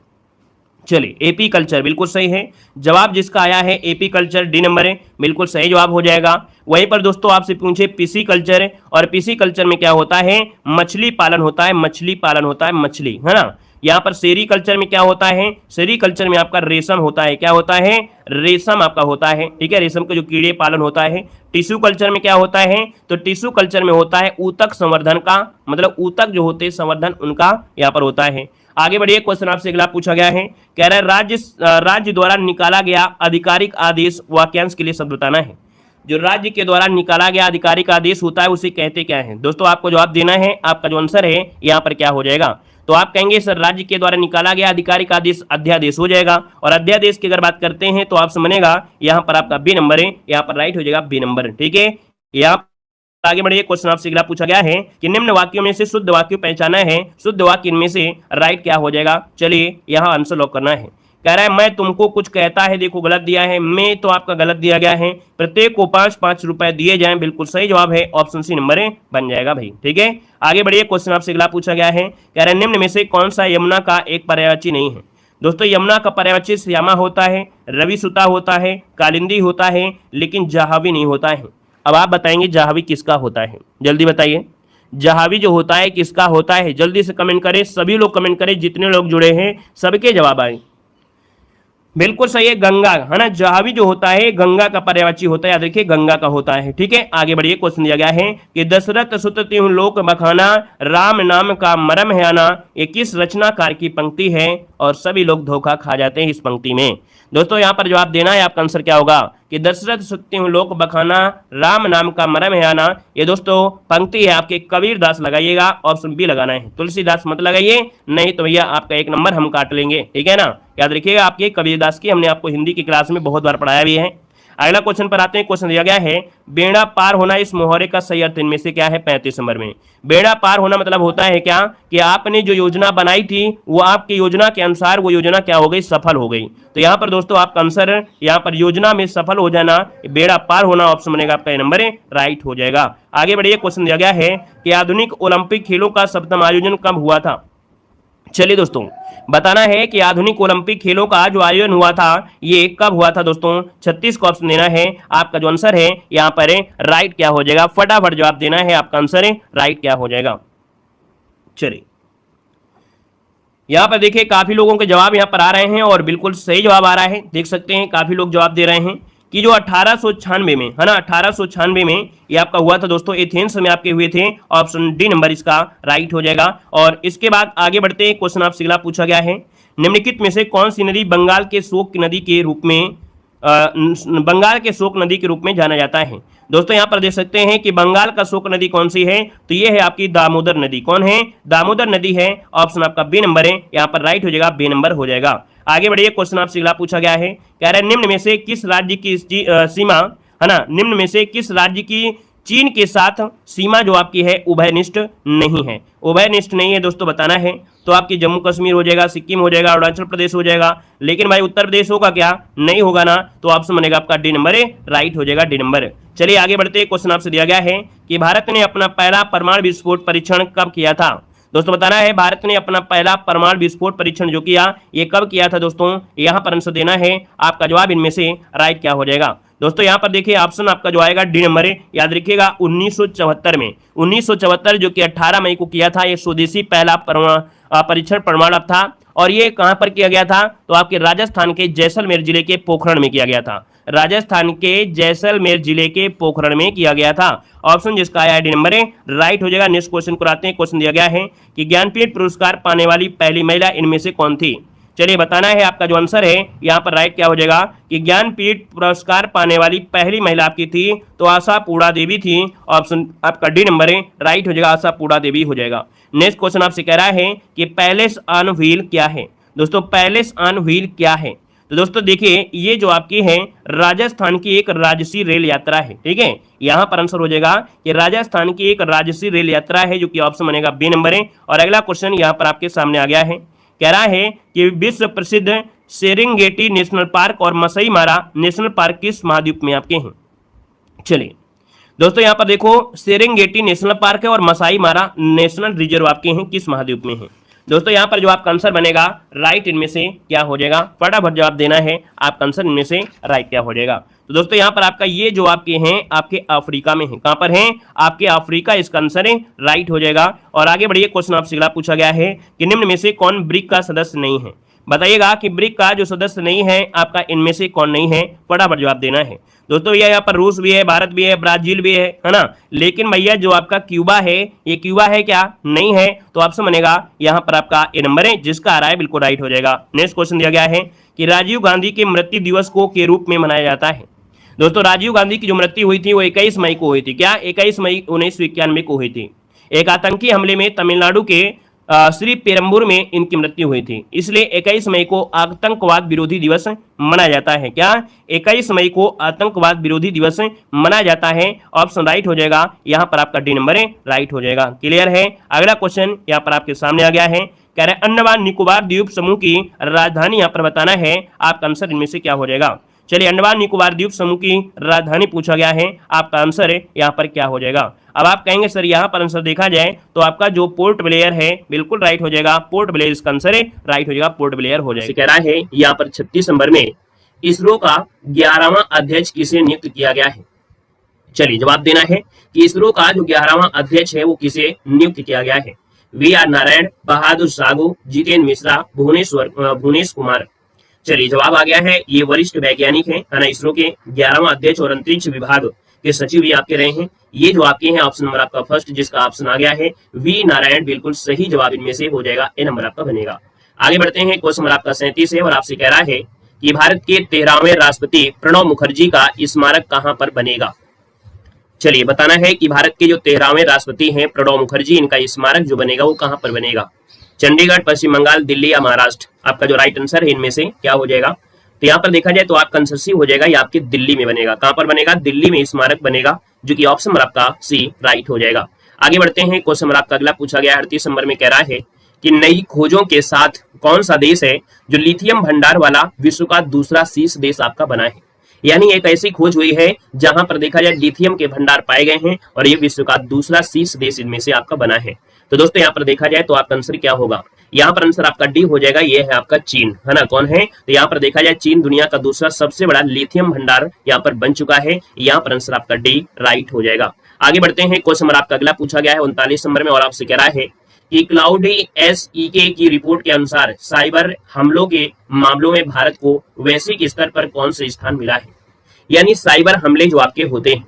चलिए एपी कल्चर बिल्कुल सही है। जवाब जिसका आया है एपी कल्चर, डी नंबर है, बिल्कुल सही जवाब हो जाएगा। वहीं पर दोस्तों आपसे पूछे पीसी कल्चर, और पीसी कल्चर में क्या होता है, मछली पालन होता है, मछली पालन होता है, मछली, है ना। यहाँ पर सेरी कल्चर में क्या होता है, सेरी कल्चर में आपका रेशम होता है, क्या होता है, रेशम आपका होता है, ठीक है, रेशम के जो कीड़े पालन होता है। टिश्यू कल्चर में क्या होता है, तो टिश्यू कल्चर में होता है ऊतक संवर्धन का, मतलब ऊतक जो होते हैं संवर्धन उनका यहाँ पर होता है। आगे बढ़िए, क्वेश्चन आपसे अगला पूछा गया है, कह रहा है राज्य द्वारा निकाला गया आधिकारिक आदेश, वाक्यांश के लिए शब्द बताना है। जो राज्य के द्वारा निकाला गया आधिकारिक आदेश होता है उसे कहते क्या है। दोस्तों आपको जवाब देना है, आपका जो आंसर है यहाँ पर क्या हो जाएगा, तो आप कहेंगे सर राज्य के द्वारा निकाला गया आधिकारिक आदेश अध्यादेश हो जाएगा। और अध्यादेश की अगर बात करते हैं तो आप समझेगा यहाँ पर आपका बी नंबर है, यहाँ पर राइट हो जाएगा बी नंबर, ठीक है। यहाँ आगे बढ़िए, क्वेश्चन आपसे अगला पूछा गया है कि निम्न वाक्यों में से शुद्ध वाक्य पहचाना है, शुद्ध वाक्य इनमें से राइट क्या हो जाएगा। चलिए यहाँ आंसर लॉक करना है। कह रहा है मैं तुमको कुछ कहता है, देखो गलत दिया है, मैं तो आपका गलत दिया गया है, प्रत्येक को 5-5 रुपए दिए जाएं, बिल्कुल सही जवाब है ऑप्शन सी नंबर है, बन जाएगा भाई, ठीक है। आगे बढ़िए, क्वेश्चन आपसे अगला पूछा गया है, कह रहा है निम्न में से कौन सा यमुना का एक पर्यायवाची नहीं है। दोस्तों यमुना का पर्यायवाची श्यामा होता है, रवि सुता होता है, कालिंदी होता है, लेकिन जाह्नवी नहीं होता है। अब आप बताएंगे जाह्नवी किसका होता है, जल्दी बताइए, जाह्नवी जो होता है किसका होता है, जल्दी से कमेंट करें, सभी लोग कमेंट करें, जितने लोग जुड़े हैं सबके जवाब आए। बिल्कुल सही है, गंगा, है ना, जाह्नवी जो होता है गंगा का पर्यायवाची होता है, याद रखिए गंगा का होता है, ठीक है। आगे बढ़िए, क्वेश्चन दिया गया है कि दशरथ सुत तिहुँ लोक बखाना, राम नाम का मरम है आना, ये किस रचनाकार की पंक्ति है, और सभी लोग धोखा खा जाते हैं इस पंक्ति में। दोस्तों यहाँ पर जवाब देना है, आपका आंसर क्या होगा कि दशरथ सुत तिहुँ लोक बखाना, राम नाम का मरम है आना, ये दोस्तों पंक्ति है आपके कबीर दास, लगाइएगा, ऑप्शन बी लगाना है, तुलसीदास मत लगाइए, नहीं तो भैया आपका 1 नंबर हम काट लेंगे, ठीक है ना। याद रखिएगा आपके कबीरदास की हमने आपको हिंदी की क्लास में बहुत बार पढ़ाया भी है। अगला क्वेश्चन पर आते हैं, क्वेश्चन दिया गया है बेड़ा पार होना इस मुहावरे का सही अर्थ इनमें से क्या है। 35 नंबर में बेड़ा पार होना मतलब होता है क्या कि आपने जो योजना बनाई थी वो आपकी योजना के अनुसार वो योजना क्या हो गई, सफल हो गई। तो यहाँ पर दोस्तों आपका आंसर यहाँ पर योजना में सफल हो जाना, बेड़ा पार होना ऑप्शन बनेगा आपका नंबर राइट हो जाएगा। आगे बढ़िए, क्वेश्चन दिया गया है कि आधुनिक ओलंपिक खेलों का 7वां आयोजन कब हुआ था। चलिए दोस्तों बताना है कि आधुनिक ओलंपिक खेलों का जो आयोजन हुआ था ये कब हुआ था। दोस्तों 36 को ऑप्शन देना है, आपका जो आंसर है यहाँ पर राइट क्या हो जाएगा, फटाफट जवाब देना है, आपका आंसर है राइट क्या हो जाएगा। चलिए यहाँ पर देखिए काफी लोगों के जवाब यहाँ पर आ रहे हैं और बिल्कुल सही जवाब आ रहा है, देख सकते हैं काफी लोग जवाब दे रहे हैं कि जो 1896 में है ना, 1896 में ये आपका हुआ था दोस्तों, एथेंस में आपके हुए थे, ऑप्शन डी नंबर इसका राइट हो जाएगा। और इसके बाद आगे बढ़ते हैं, क्वेश्चन आपसे अगला पूछा गया है निम्नलिखित में से कौन सी नदी बंगाल के शोक नदी के रूप में बंगाल के शोक नदी के रूप में जाना जाता है। दोस्तों यहाँ पर देख सकते हैं कि बंगाल का शोक नदी कौन सी है, तो ये है आपकी दामोदर नदी। कौन है, दामोदर नदी है, ऑप्शन आपका बी नंबर है, यहाँ पर राइट हो जाएगा, बी नंबर हो जाएगा। आगे बढ़िए, क्वेश्चन आपसे अगला पूछा गया है, कह रहे हैं निम्न में से किस राज्य की सीमा है ना, निम्न में से किस राज्य की चीन के साथ सीमा जो आपकी है उभयनिष्ठ नहीं है। उभयनिष्ठ नहीं है दोस्तों बताना है, तो आपकी जम्मू कश्मीर हो जाएगा, सिक्किम हो जाएगा, अरुणाचल प्रदेश हो जाएगा, लेकिन भाई उत्तर प्रदेश होगा क्या, नहीं होगा ना, तो ऑप्शन बनेगा आपका डी नंबर राइट हो जाएगा, डी नंबर। चलिए आगे बढ़ते, क्वेश्चन आपसे दिया गया है कि भारत ने अपना पहला परमाणु विस्फोट परीक्षण कब किया था। दोस्तों बताना है भारत ने अपना पहला परमाणु विस्फोट परीक्षण जो किया ये कब किया था। दोस्तों यहाँ पर आंसर देना है, आपका जवाब इनमें से राइट क्या हो जाएगा। दोस्तों यहाँ पर देखिए ऑप्शन आपका जो आएगा डी नंबर याद रखिएगा 1974 में, 1974 जो कि 18 मई को किया था, ये स्वदेशी पहला परीक्षण परमाणु था। और ये कहां पर किया गया था, तो आपके राजस्थान के जैसलमेर जिले के पोखरण में किया गया था, राजस्थान के जैसलमेर जिले के पोखरण में किया गया था। ऑप्शन जिसका आया डी नंबर राइट हो जाएगा। नेक्स्ट क्वेश्चन को आते हैं, क्वेश्चन दिया गया है कि ज्ञानपीठ पुरस्कार पाने वाली पहली महिला इनमें से कौन थी। चलिए बताना है, आपका जो आंसर है यहाँ पर राइट क्या हो जाएगा कि ज्ञानपीठ पुरस्कार पाने वाली पहली महिला आपकी थी तो आशापूर्णा देवी थी, ऑप्शन आपका डी नंबर राइट हो जाएगा, आशापूर्णा देवी हो जाएगा। नेक्स्ट क्वेश्चन आपसे कह रहा है कि पैलेस ऑन व्हील क्या है। दोस्तों पैलेस ऑन व्हील क्या है, तो दोस्तों देखिए ये जो आपकी है राजस्थान की एक राजसी रेल यात्रा है, ठीक है, यहाँ पर आंसर हो जाएगा कि राजस्थान की एक राजसी रेल यात्रा है, जो कि ऑप्शन बनेगा बी नंबर और अगला क्वेश्चन यहाँ पर आपके सामने आ गया है, कह रहा है कि विश्व प्रसिद्ध सेरेंगेटी नेशनल पार्क और मसई मारा नेशनल पार्क किस महाद्वीप में आपके हैं। चलिए दोस्तों यहाँ पर देखो सेरेंगेटी नेशनल पार्क है और मसाई मारा नेशनल रिजर्व आपके हैं किस महाद्वीप में है। दोस्तों यहाँ पर जो आपका आंसर बनेगा राइट इनमें से क्या हो जाएगा, फटाफट जवाब देना है, आपका आंसर इनमें से राइट क्या हो जाएगा। तो दोस्तों यहाँ पर आपका ये जो आपके हैं आपके अफ्रीका में है, कहां पर है, आपके अफ्रीका, इसका आंसर है राइट हो जाएगा। और आगे बढ़िए, क्वेश्चन आपसे अगला पूछा गया है कि निम्न में से कौन ब्रिक का सदस्य नहीं है। बताइएगा कि ब्रिक का जो सदस्य नहीं है आपका इनमें से कौन नहीं है, फटाफट जवाब देना है। दोस्तों ये यहाँ पर रूस भी है, भारत भी है, ब्राजील भी है ना, लेकिन भैया जो आपका क्यूबा है, ये क्यूबा है क्या, नहीं है, तो ऑप्शन बनेगा यहाँ पर आपका ए नंबर है, जिसका आ रहा है बिल्कुल राइट हो जाएगा। नेक्स्ट क्वेश्चन दिया गया है कि राजीव गांधी के मृत्यु दिवस को के रूप में मनाया जाता है। दोस्तों राजीव गांधी की जो मृत्यु हुई थी वो 21 मई को हुई थी, क्या 21 मई 1991 को हुई थी। एक आतंकी हमले में तमिलनाडु के श्री पेरम्बूर में इनकी मृत्यु हुई थी, इसलिए 21 मई को आतंकवाद विरोधी दिवस मनाया जाता है। क्या 21 मई को आतंकवाद विरोधी दिवस मनाया जाता है, ऑप्शन राइट हो जाएगा, यहाँ पर आपका डी नंबर है राइट हो जाएगा। क्लियर है। अगला क्वेश्चन यहाँ पर आपके सामने आ गया है, कह रहे अंडमान निकोबार द्वीप समूह की राजधानी यहाँ पर बताना है, आपका आंसर इनमें से क्या हो जाएगा। चलिए अंडमान निकोबार द्वीप समूह की राजधानी पूछा गया है, आपका आंसर है यहाँ पर क्या हो जाएगा। अब आप कहेंगे सर यहाँ पर आंसर देखा जाए तो आपका जो पोर्ट ब्लेयर है बिल्कुल राइट हो जाएगा, पोर्ट ब्लेयर इसका आंसर है राइट हो जाएगा, पोर्ट ब्लेयर हो जाएगा। कह रहा है यहाँ पर 36 दिसंबर में इसरो का 11वां अध्यक्ष किसे नियुक्त किया गया है। चलिए जवाब देना है कि इसरो का जो 11वां अध्यक्ष है वो किसे नियुक्त किया गया है। वी.आर. नारायण, बहादुर साहू, जितेंद्र मिश्रा, भुवनेश कुमार। चलिए जवाब आ गया है, ये वरिष्ठ वैज्ञानिक है ना, इसरो के 11वां अध्यक्ष और अंतरिक्ष विभाग के सचिव भी आपके रहे हैं। ये जो आपके हैं ऑप्शन नंबर आपका फर्स्ट, जिसका ऑप्शन आ गया है वी नारायण, बिल्कुल सही जवाब इनमें से हो जाएगा, ए नंबर आपका बनेगा। आगे बढ़ते हैं, क्वेश्चन नंबर आपका 37 है और आपसे कह रहा है कि भारत के 13वें राष्ट्रपति प्रणब मुखर्जी का स्मारक कहां पर बनेगा। चलिए बताना है कि भारत के जो 13वें राष्ट्रपति हैं प्रणब मुखर्जी, इनका स्मारक जो बनेगा वो कहां पर बनेगा। चंडीगढ़, पश्चिम बंगाल, दिल्ली या महाराष्ट्र, आपका जो राइट आंसर है इनमें से क्या हो जाएगा। तो यहाँ पर देखा जाए तो आपका आंसर सी हो जाएगा, ये आपके दिल्ली में बनेगा। कहां पर बनेगा, दिल्ली में स्मारक बनेगा, जो कि ऑप्शन नंबर आपका सी राइट हो जाएगा। आगे बढ़ते हैं, क्वेश्चन नंबर आपका अगला पूछा गया 38 नंबर में कह रहा है कि नई खोजों के साथ कौन सा देश है जो लिथियम भंडार वाला विश्व का दूसरा शीर्ष देश आपका बना है। यानी एक ऐसी खोज हुई है जहां पर देखा जाए लिथियम के भंडार पाए गए हैं और ये विश्व का दूसरा शीर्ष देश इनमें से आपका बना है। तो दोस्तों यहाँ पर देखा जाए तो आपका आंसर क्या होगा, यहाँ पर आंसर आपका डी हो जाएगा, ये है आपका चीन, है ना। कौन है, तो यहाँ पर देखा जाए चीन दुनिया का दूसरा सबसे बड़ा लिथियम भंडार यहाँ पर बन चुका है, यहाँ पर आंसर आपका डी राइट हो जाएगा। आगे बढ़ते हैं, क्वेश्चन नंबर आपका अगला पूछा गया है 39 नंबर में और आपसे कह रहा है कि क्लाउडी एसईके की रिपोर्ट के अनुसार साइबर हमलों के मामलों में भारत को वैश्विक स्तर पर कौन से स्थान मिला है। यानी साइबर हमले जो आपके होते हैं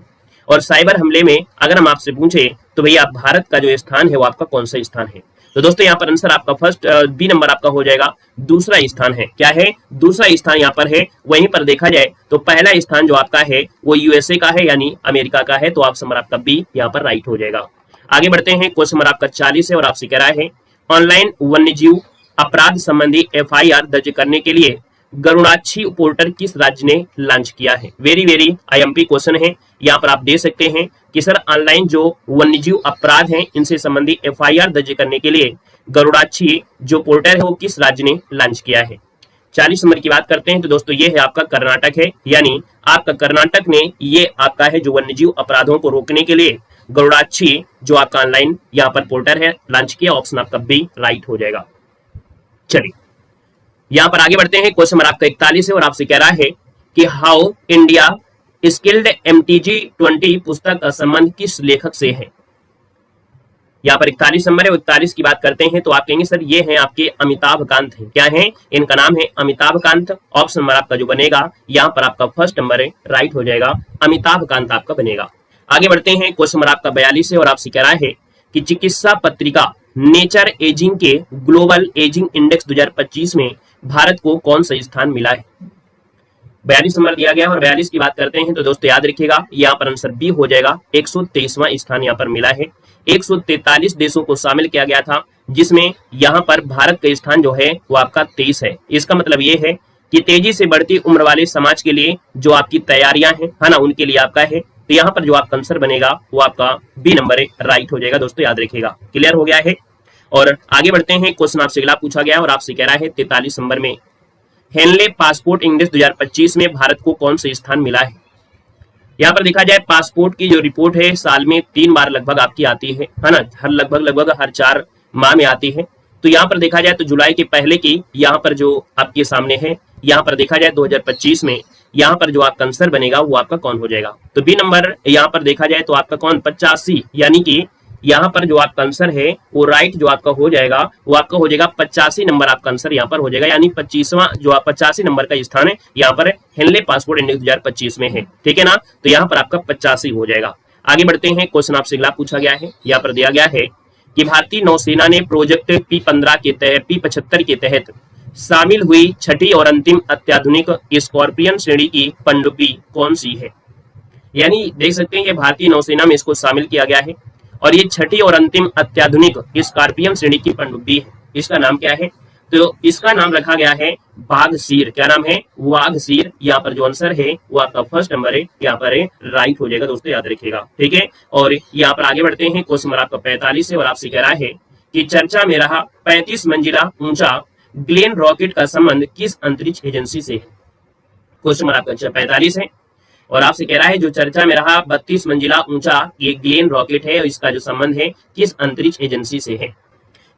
और साइबर हमले में अगर हम आपसे पूछे तो भैया भारत का जो स्थान है वो आपका कौन सा स्थान है। तो दोस्तों यहाँ पर आंसर आपका फर्स्ट बी नंबर आपका हो जाएगा, दूसरा स्थान है। क्या है, दूसरा स्थान यहाँ पर है। वहीं पर देखा जाए तो पहला स्थान जो आपका है वो यूएसए का है, यानी अमेरिका का है, तो ऑप्शन नंबर आपका बी यहाँ पर राइट हो जाएगा। आगे बढ़ते हैं, क्वेश्चन नंबर आपका 40 है और आपसे कह रहा है ऑनलाइन वन्यजीव अपराध संबंधी FIR दर्ज करने के लिए गरुड़ाक्षी पोर्टल किस राज्य ने लॉन्च किया है। वेरी IMP क्वेश्चन है, यहाँ पर आप दे सकते हैं कि सर ऑनलाइन जो वन्यजीव अपराध हैं इनसे संबंधी FIR दर्ज करने के लिए गरुड़ाक्षी जो पोर्टल है वो किस राज्य ने लॉन्च किया है। 40 नंबर की बात करते हैं तो दोस्तों ये है आपका कर्नाटक है, यानी आपका कर्नाटक ने ये आपका है जो वन्यजीव अपराधों को रोकने के लिए गरुड़ाक्षी जो आपका ऑनलाइन यहाँ पर पोर्टल है लॉन्च किया, ऑप्शन आपका बी राइट हो जाएगा। चलिए यहाँ पर आगे बढ़ते हैं, क्वेश्चन नंबर आपका 41 है और आपसे कह रहा है कि हाउ इंडिया स्किल्ड MTG 20 पुस्तक का संबंध किस लेखक से है। यहाँ पर 41 नंबर है, 41 की बात करते हैं तो आप कहेंगे सर ये हैं आपके अमिताभ कांत हैं। क्या है, इनका नाम है अमिताभ कांत, ऑप्शन नंबर आपका जो बनेगा यहाँ पर आपका फर्स्ट नंबर है राइट हो जाएगा, अमिताभ कांत आपका बनेगा। आगे बढ़ते हैं, क्वेश्चन नंबर आपका 42 है और आपसे कह रहा है कि चिकित्सा पत्रिका नेचर एजिंग के ग्लोबल एजिंग इंडेक्स 2025 में भारत को कौन सा स्थान मिला है। 42 नंबर दिया गया और 42 की बात करते हैं तो दोस्तों याद रखिएगा यहाँ पर आंसर बी हो जाएगा, 123वां स्थान यहाँ पर मिला है। 143 देशों को शामिल किया गया था जिसमें यहाँ पर भारत का स्थान जो है वो आपका 23 है। इसका मतलब ये है कि तेजी से बढ़ती उम्र वाले समाज के लिए जो आपकी तैयारियां हैं, है ना, उनके लिए आपका है। तो यहाँ पर जो आपका आंसर बनेगा वो आपका बी नंबर है राइट हो जाएगा, दोस्तों याद रखिएगा। क्लियर हो गया है। और आगे बढ़ते हैं, क्वेश्चन आपसे अगला पूछा गया और आपसे कह रहा है 43 नंबर में हेनले पासपोर्ट इंडेक्स 2025 में भारत को कौन सा स्थान मिला है। यहाँ पर देखा जाए पासपोर्ट की जो रिपोर्ट है साल में 3 बार लगभग आपकी आती है ना, लगभग हर 4 माह में आती है। तो यहाँ पर देखा जाए तो जुलाई के पहले की यहाँ पर जो आपके सामने है, यहाँ पर देखा जाए 2025 में यहाँ पर जो आपका आंसर बनेगा वो आपका कौन हो जाएगा? तो बी नंबर यहाँ पर देखा जाए तो आपका कौन 85, यानी कि यहाँ पर जो आपका आंसर है वो राइट जो आपका हो जाएगा वो आपका हो जाएगा 85 नंबर आपका आंसर यहाँ पर हो जाएगा, यानी 25वां जो आप 85 नंबर का स्थान है यहाँ पर हेनले पासपोर्ट इंडेक्स 2025 में है। ठीक है ना, तो यहाँ पर आपका 85 हो जाएगा। आगे बढ़ते हैं, क्वेश्चन आपसे अगला पूछा गया है, यहाँ पर दिया गया है कि भारतीय नौसेना ने प्रोजेक्ट P15 के तहत P75 के तहत शामिल हुई छठी और अंतिम अत्याधुनिक स्कॉर्पियन श्रेणी की पनडुब्बी कौन सी है? यानी देख सकते हैं कि भारतीय नौसेना में इसको शामिल किया गया है और ये छठी और अंतिम अत्याधुनिक स्कॉर्पियन श्रेणी की पनडुब्बी है। इसका नाम क्या है? तो इसका नाम रखा गया है वाघसीर। क्या नाम है? वाघसीर। यहाँ पर जो आंसर है वो आपका फर्स्ट नंबर है, यहाँ पर राइट हो जाएगा दोस्तों, याद रखिएगा। ठीक है, और यहाँ पर आगे बढ़ते हैं, क्वेश्चन नंबर आपका 45 है और आपसे कह रहा है कि चर्चा में रहा 35 मंजिला ऊंचा ग्लेन रॉकेट का संबंध किस अंतरिक्ष एजेंसी से है? क्वेश्चन नंबर आपका 45 है और आपसे कह रहा है जो चर्चा में रहा 32 मंजिला ऊंचा ये ग्लेन रॉकेट है, इसका जो संबंध है किस अंतरिक्ष एजेंसी से है?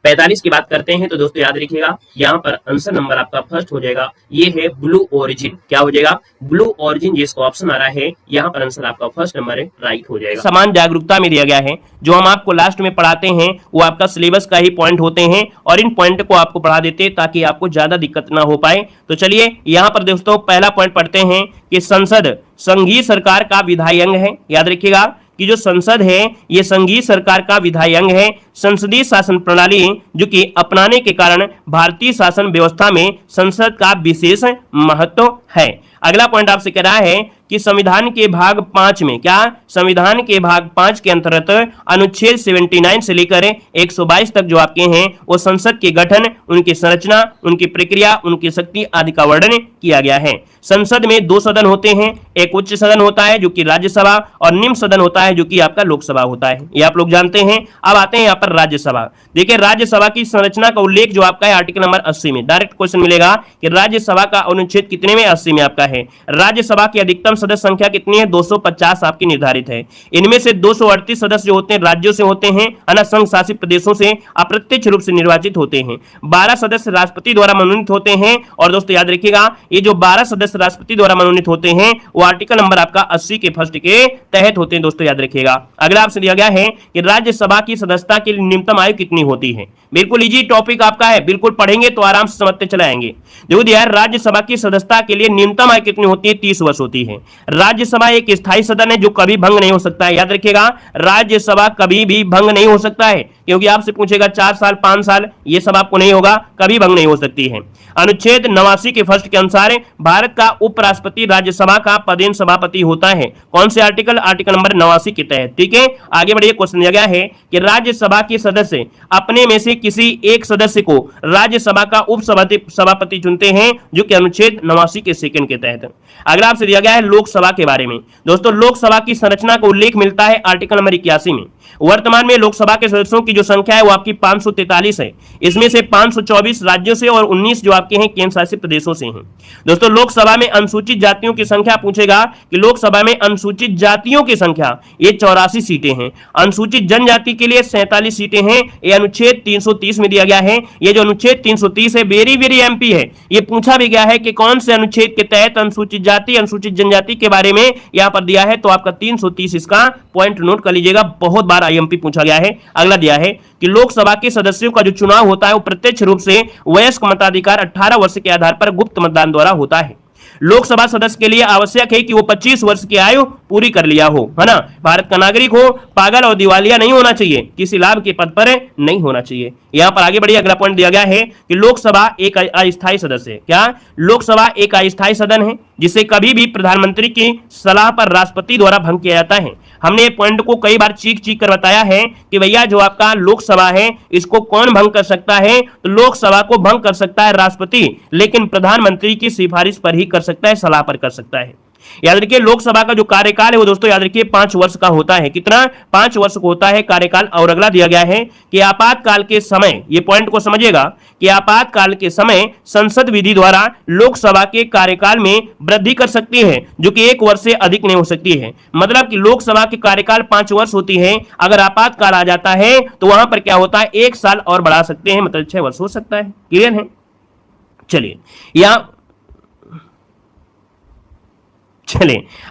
45 की बात करते हैं तो दोस्तों याद रखिएगा यहाँ पर आंसर नंबर आपका फर्स्ट हो जाएगा, ये है ब्लू ओरिजिन। क्या हो जाएगा? ब्लू ओरिजिन, जिसको ऑप्शन आ रहा है यहाँ पर आंसर आपका फर्स्ट नंबर है, राइट हो जाएगा। समान जागरूकता में दिया गया है, जो हम आपको लास्ट में पढ़ाते हैं वो आपका सिलेबस का ही पॉइंट होते हैं और इन पॉइंट को आपको पढ़ा देते हैं ताकि आपको ज्यादा दिक्कत ना हो पाए। तो चलिए यहाँ पर दोस्तों पहला पॉइंट पढ़ते हैं कि संसद संघीय सरकार का विधायी अंग है। याद रखिएगा कि जो संसद है ये संघीय सरकार का विधायी अंग है। संसदीय शासन प्रणाली जो कि अपनाने के कारण भारतीय शासन व्यवस्था में संसद का विशेष महत्व है। अगला पॉइंट आपसे कह रहा है कि संविधान के भाग 5 में, क्या संविधान के भाग 5 के अंतर्गत अनुच्छेद 79 से लेकर 122 तक जो आपके हैं वो संसद के गठन, उनकी संरचना, उनकी प्रक्रिया, उनकी शक्ति आदि का वर्णन किया गया है। संसद में 2 सदन होते हैं, एक उच्च सदन होता है जो कि राज्यसभा और निम्न सदन होता है जो कि आपका लोकसभा होता है, ये आप लोग जानते हैं। अब आते हैं यहाँ पर राज्यसभा। देखिए राज्यसभा की संरचना का उल्लेख जो आपका है आर्टिकल नंबर 80 में, डायरेक्ट क्वेश्चन मिलेगा कि राज्यसभा का अनुच्छेद कितने में? 80 में आपका है। राज्यसभा की अधिकतम सदस्य संख्या कितनी है? 250 आपकी निर्धारित है। इनमें से 238 सदस्य जो होते हैं राज्यों से होते हैं, अन्य संघ शासित प्रदेशों से अप्रत्यक्ष रूप से निर्वाचित होते हैं। 12 सदस्य राष्ट्रपति द्वारा मनोनीत होते हैं और दोस्तों याद रखिएगा ये जो 12 सदस्य राष्ट्रपति द्वारा मनोनीत होते हैं वो आर्टिकल नंबर आपका 80 के फर्स्ट के तहत होते हैं दोस्तों, याद रखिएगा। अगला आपसे दिया गया है कि राज्यसभा की सदस्यता के लिए न्यूनतम आयु कितनी होती है? बिल्कुल इजी टॉपिक आपका है, बिल्कुल पढ़ेंगे तो आराम से समझते चले आएंगे। देखो यार राज्यसभा की सदस्यता के लिए न्यूनतम आयु कितनी होती है? 30 वर्ष होती है। राज्यसभा एक स्थायी सदन है जो कभी भंग नहीं हो सकता है, याद रखिएगा राज्यसभा कभी भी भंग नहीं हो सकता है, क्योंकि आपसे पूछेगा 4 साल 5 साल, ये सब आपको नहीं होगा, कभी भंग नहीं हो सकती है। अनुच्छेद 89 के फर्स्ट के अनुसार भारत का उपराष्ट्रपति राज्यसभा का पदेन सभापति होता है। कौन से आर्टिकल? आर्टिकल नंबर 89 के तहत। ठीक है, आगे बढ़िए। क्वेश्चन दिया गया है कि राज्यसभा के सदस्य अपने में से किसी एक सदस्य को राज्यसभा का उप सभापति चुनते हैं जो कि अनुच्छेद 89 के सेकंड के तहत। अगला आपसे दिया गया है लोकसभा के बारे में। दोस्तों लोकसभा की संरचना का उल्लेख मिलता है आर्टिकल नंबर 81 में। वर्तमान में लोकसभा के सदस्यों की जो संख्या है वो आपकी 543 है। इसमें से 524 राज्यों से और 19 जो आपके हैं केंद्र शासित प्रदेशों से हैं। दोस्तों लोकसभा में अनुसूचित जातियों की संख्या पूछेगा कि लोकसभा में अनुसूचित जातियों की संख्या ये 84 सीटें हैं। अनुसूचित जनजाति के लिए 47 सीटें हैं, ये अनुच्छेद 330 में दिया गया है। ये जो अनुच्छेद 330 है वेरी वेरी एमपी है, ये पूछा भी गया है कि कौन से अनुच्छेद के तहत अनुसूचित जाति अनुसूचित जनजाति के बारे में यहाँ पर दिया है, तो आपका 330 इसका पॉइंट नोट कर लीजिएगा, बहुत बार आईएमपी पूछा गया है। अगला दिया है कि लोकसभा के सदस्यों का जो चुनाव होता है वो प्रत्यक्ष रूप से वयस्क मताधिकार 18 वर्ष के आधार पर गुप्त मतदान द्वारा होता है। लोकसभा सदस्य के लिए आवश्यक है कि वो 25 वर्ष की आयु पूरी कर लिया हो, है ना, भारत का नागरिक हो, पागल और दिवालिया नहीं होना चाहिए, किसी लाभ के पद पर नहीं होना चाहिए। यहां पर आगे बढ़िए। अगला पॉइंट दिया गया है कि लोकसभा एक अस्थायी सदस्य है। क्या? लोकसभा एक अस्थायी सदन है जिसे कभी भी प्रधानमंत्री की सलाह पर राष्ट्रपति द्वारा भंग किया जाता है। हमने पॉइंट को कई बार चीख कर बताया है कि भैया जो आपका लोकसभा है इसको कौन भंग कर सकता है? तो लोकसभा को भंग कर सकता है राष्ट्रपति, लेकिन प्रधानमंत्री की सिफारिश पर ही कर सकता है, सलाह पर कर सकता है। याद रखिए लोकसभा का जो कार्यकाल है वो दोस्तों याद रखिए 5 वर्ष का होता है। कितना? 5 वर्ष का होता है कार्यकाल। और अगला दिया गया है कि आपातकाल के समय, ये पॉइंट को समझिएगा कि आपातकाल के समय संसद विधि द्वारा लोकसभा के कार्यकाल में वृद्धि कर सकती है, जो कि 1 वर्ष से अधिक नहीं हो सकती है। मतलब कि लोकसभा के कार्यकाल 5 वर्ष होती है, अगर आपातकाल आ जाता है तो वहां पर क्या होता है 1 साल और बढ़ा सकते हैं, मतलब 6 वर्ष हो सकता है। क्लियर है? चलिए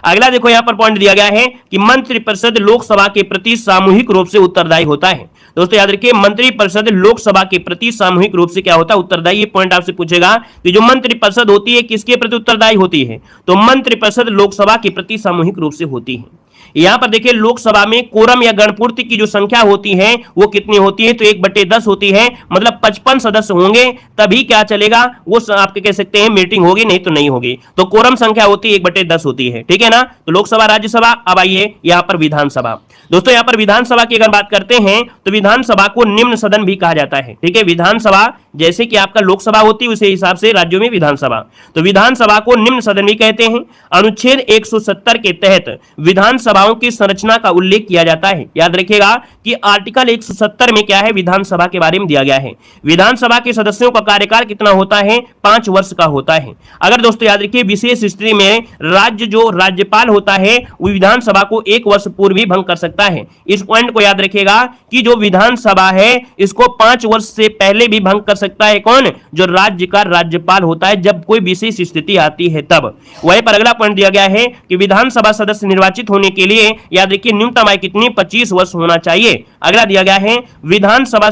अगला देखो यहां पर पॉइंट दिया गया है कि मंत्रिपरिषद लोकसभा के प्रति सामूहिक रूप से उत्तरदायी होता है। दोस्तों याद रखिए मंत्रिपरिषद लोकसभा के प्रति सामूहिक रूप से क्या होता है? उत्तरदायी। ये पॉइंट आपसे पूछेगा कि जो मंत्रिपरिषद होती है किसके प्रति उत्तरदायी होती है? तो मंत्रिपरिषद लोकसभा के प्रति सामूहिक रूप से होती है। यहां पर देखिए लोकसभा में कोरम या गणपूर्ति की जो संख्या होती है वो कितनी होती है? तो 1/10 होती है, मतलब 55 सदस्य होंगे तभी क्या चलेगा, वो आपके कह सकते हैं मीटिंग होगी, नहीं तो नहीं होगी। तो कोरम संख्या होती है 1/10 होती है, ठीक है ना। तो लोकसभा, राज्यसभा। अब आइए यहां पर विधानसभा। दोस्तों यहां पर विधानसभा की अगर बात करते हैं तो विधानसभा को निम्न सदन भी कहा जाता है, ठीक है। विधानसभा जैसे कि आपका लोकसभा होती है उसी हिसाब से राज्यों में विधानसभा, तो विधानसभा को निम्न सदन भी कहते हैं। अनुच्छेद 170 के तहत विधानसभाओं की संरचना का उल्लेख किया जाता है। याद रखिएगा कि आर्टिकल 170 में क्या है, विधानसभा के बारे में दिया गया है। विधानसभा के सदस्यों का कार्यकाल कितना होता है? 5 वर्ष का होता है। अगर दोस्तों याद रखिए विशेष स्थिति में राज्य जो राज्यपाल होता है वो विधानसभा को 1 वर्ष पूर्व भी भंग कर सकता है। इस पॉइंट को याद रखिएगा कि जो विधानसभा है इसको 5 वर्ष से पहले भी भंग कर सकता है कौन? जो राज्य का राज्यपाल होता है, जब कोई विशेष स्थिति आती है तब। वहीं पर अगला पॉइंट दिया गया है कि विधानसभा सदस्य निर्वाचित होने के लिए याद रखिए न्यूनतम आयु कितनी? 25 वर्ष होना चाहिए। अगला दिया गया है विधानसभा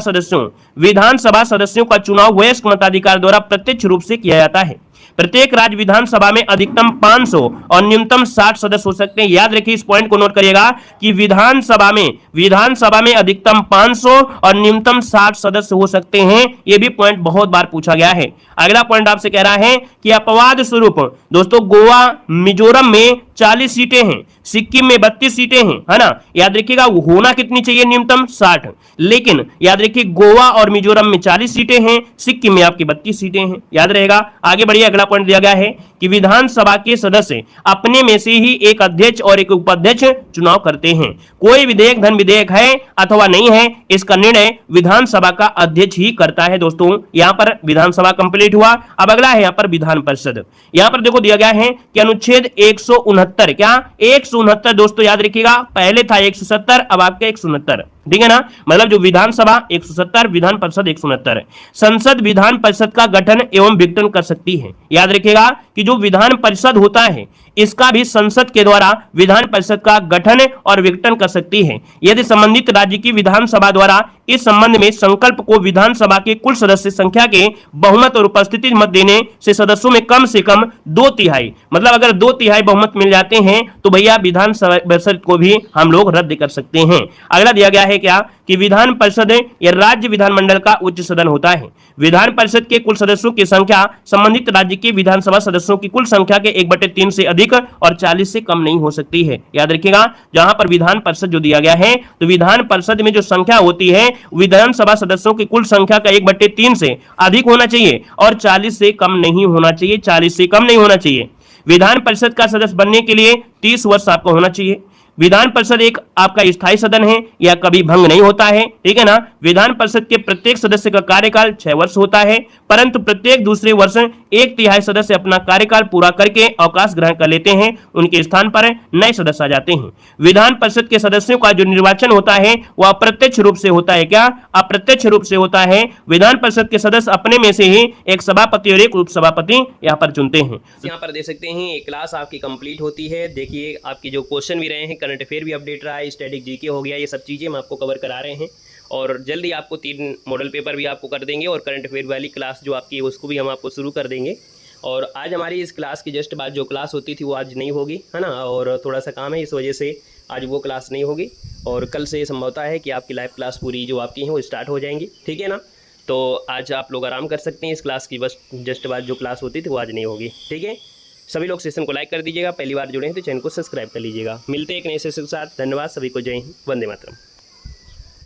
सदस्यों का चुनाव वयस्क मताधिकार द्वारा प्रत्यक्ष रूप से किया जाता है। प्रत्येक राज्य विधानसभा में अधिकतम 500 और न्यूनतम 60 सदस्य हो सकते हैं। याद रखिए इस पॉइंट को नोट करिएगा कि विधानसभा में अधिकतम 500 और न्यूनतम 60 सदस्य हो सकते हैं। यह भी पॉइंट बहुत बार पूछा गया है। अगला पॉइंट आपसे कह रहा है कि अपवाद स्वरूप दोस्तों गोवा, मिजोरम में 40 सीटें हैं, सिक्किम में 32 सीटें हैं, है ना। याद रखिएगा होना कितनी चाहिए? न्यूनतम 60। लेकिन याद रखिए गोवा और मिजोरम में 40 सीटें हैं, सिक्किम में आपकी 32 सीटें हैं। याद रहेगा। आगे बढ़िए, अगला पॉइंट दिया गया है कि विधानसभा के सदस्य अपने में से ही एक अध्यक्ष और एक उपाध्यक्ष चुनाव करते हैं। कोई विधेयक धन विधेयक है अथवा नहीं है, इसका निर्णय विधानसभा का अध्यक्ष ही करता है। दोस्तों यहां पर विधानसभा कंप्लीट हुआ। अब अगला है यहां पर विधान परिषद। यहां पर देखो दिया गया है कि अनुच्छेद 169, क्या 169 दोस्तों याद रखिएगा, पहले था 170, अब आपका 169, ठीक है ना। मतलब जो विधानसभा 170, विधान परिषद 169। संसद विधान परिषद का गठन एवं विघटन कर सकती है। याद रखिएगा कि जो विधान परिषद होता है इसका भी संसद के द्वारा विधान परिषद का गठन और विघटन कर सकती है, यदि संबंधित राज्य की विधानसभा द्वारा इस संबंध में संकल्प को विधानसभा के कुल सदस्य संख्या के बहुमत और उपस्थिति मत देने से सदस्यों में कम से कम 2/3, मतलब अगर 2/3 बहुमत मिल जाते हैं तो भैया विधान परिषद को भी हम लोग रद्द कर सकते हैं। अगला दिया गया है क्या कि विधान परिषद या राज्य विधानमंडल का उच्च सदन होता है। विधान परिषद के कुल सदस्यों की संख्या संबंधित राज्य के विधानसभा सदस्यों की कुल संख्या के 1/3 से अधिक और 40 से कम नहीं हो सकती है। याद रखिएगा जहां पर विधान परिषद जो दिया गया है तो विधान परिषद में जो संख्या होती है विधानसभा सदस्यों की कुल संख्या का 1/3 से अधिक होना चाहिए और 40 से कम नहीं होना चाहिए, 40 से कम नहीं होना चाहिए। विधान परिषद का सदस्य बनने के लिए 30 वर्ष आपको होना चाहिए। विधान परिषद एक आपका स्थायी सदन है या कभी भंग नहीं होता है, ठीक है ना। विधान परिषद के प्रत्येक सदस्य का कार्यकाल 6 वर्ष होता है, परंतु प्रत्येक दूसरे वर्ष 1/3 सदस्य अपना कार्यकाल पूरा करके अवकाश ग्रहण कर लेते हैं, उनके स्थान पर नए सदस्य आ जाते हैं। विधान परिषद के सदस्यों का जो निर्वाचन होता है वह अप्रत्यक्ष रूप से होता है। क्या? अप्रत्यक्ष रूप से होता है। विधान परिषद के सदस्य अपने में से ही एक सभापति और एक उपसभापति यहाँ पर चुनते हैं। यहाँ पर देख सकते हैं एक क्लास आपकी कंप्लीट होती है। देखिए आपकी जो क्वेश्चन भी रहे हैं, करंट अफेयर भी अपडेट रहा है, स्टैटिक जीके हो गया, ये सब चीज़ें हम आपको कवर करा रहे हैं और जल्दी आपको 3 मॉडल पेपर भी आपको कर देंगे और करंट अफेयर वाली क्लास जो आपकी है उसको भी हम आपको शुरू कर देंगे। और आज हमारी इस क्लास की जस्ट बाद जो क्लास होती थी वो आज नहीं होगी, है ना, और थोड़ा सा काम है इस वजह से आज वो क्लास नहीं होगी और कल से संभवता है कि आपकी लाइव क्लास पूरी जो आपकी हैं वो स्टार्ट हो जाएंगी, ठीक है ना। तो आज आप लोग आराम कर सकते हैं, इस क्लास की बस जस्ट बाद जो क्लास होती थी वो आज नहीं होगी, ठीक है। सभी लोग सेशन को लाइक कर दीजिएगा, पहली बार जुड़े हैं तो चैनल को सब्सक्राइब कर लीजिएगा। मिलते हैं एक नए सेशन के साथ। धन्यवाद सभी को, जय हिंद, वंदे मातरम।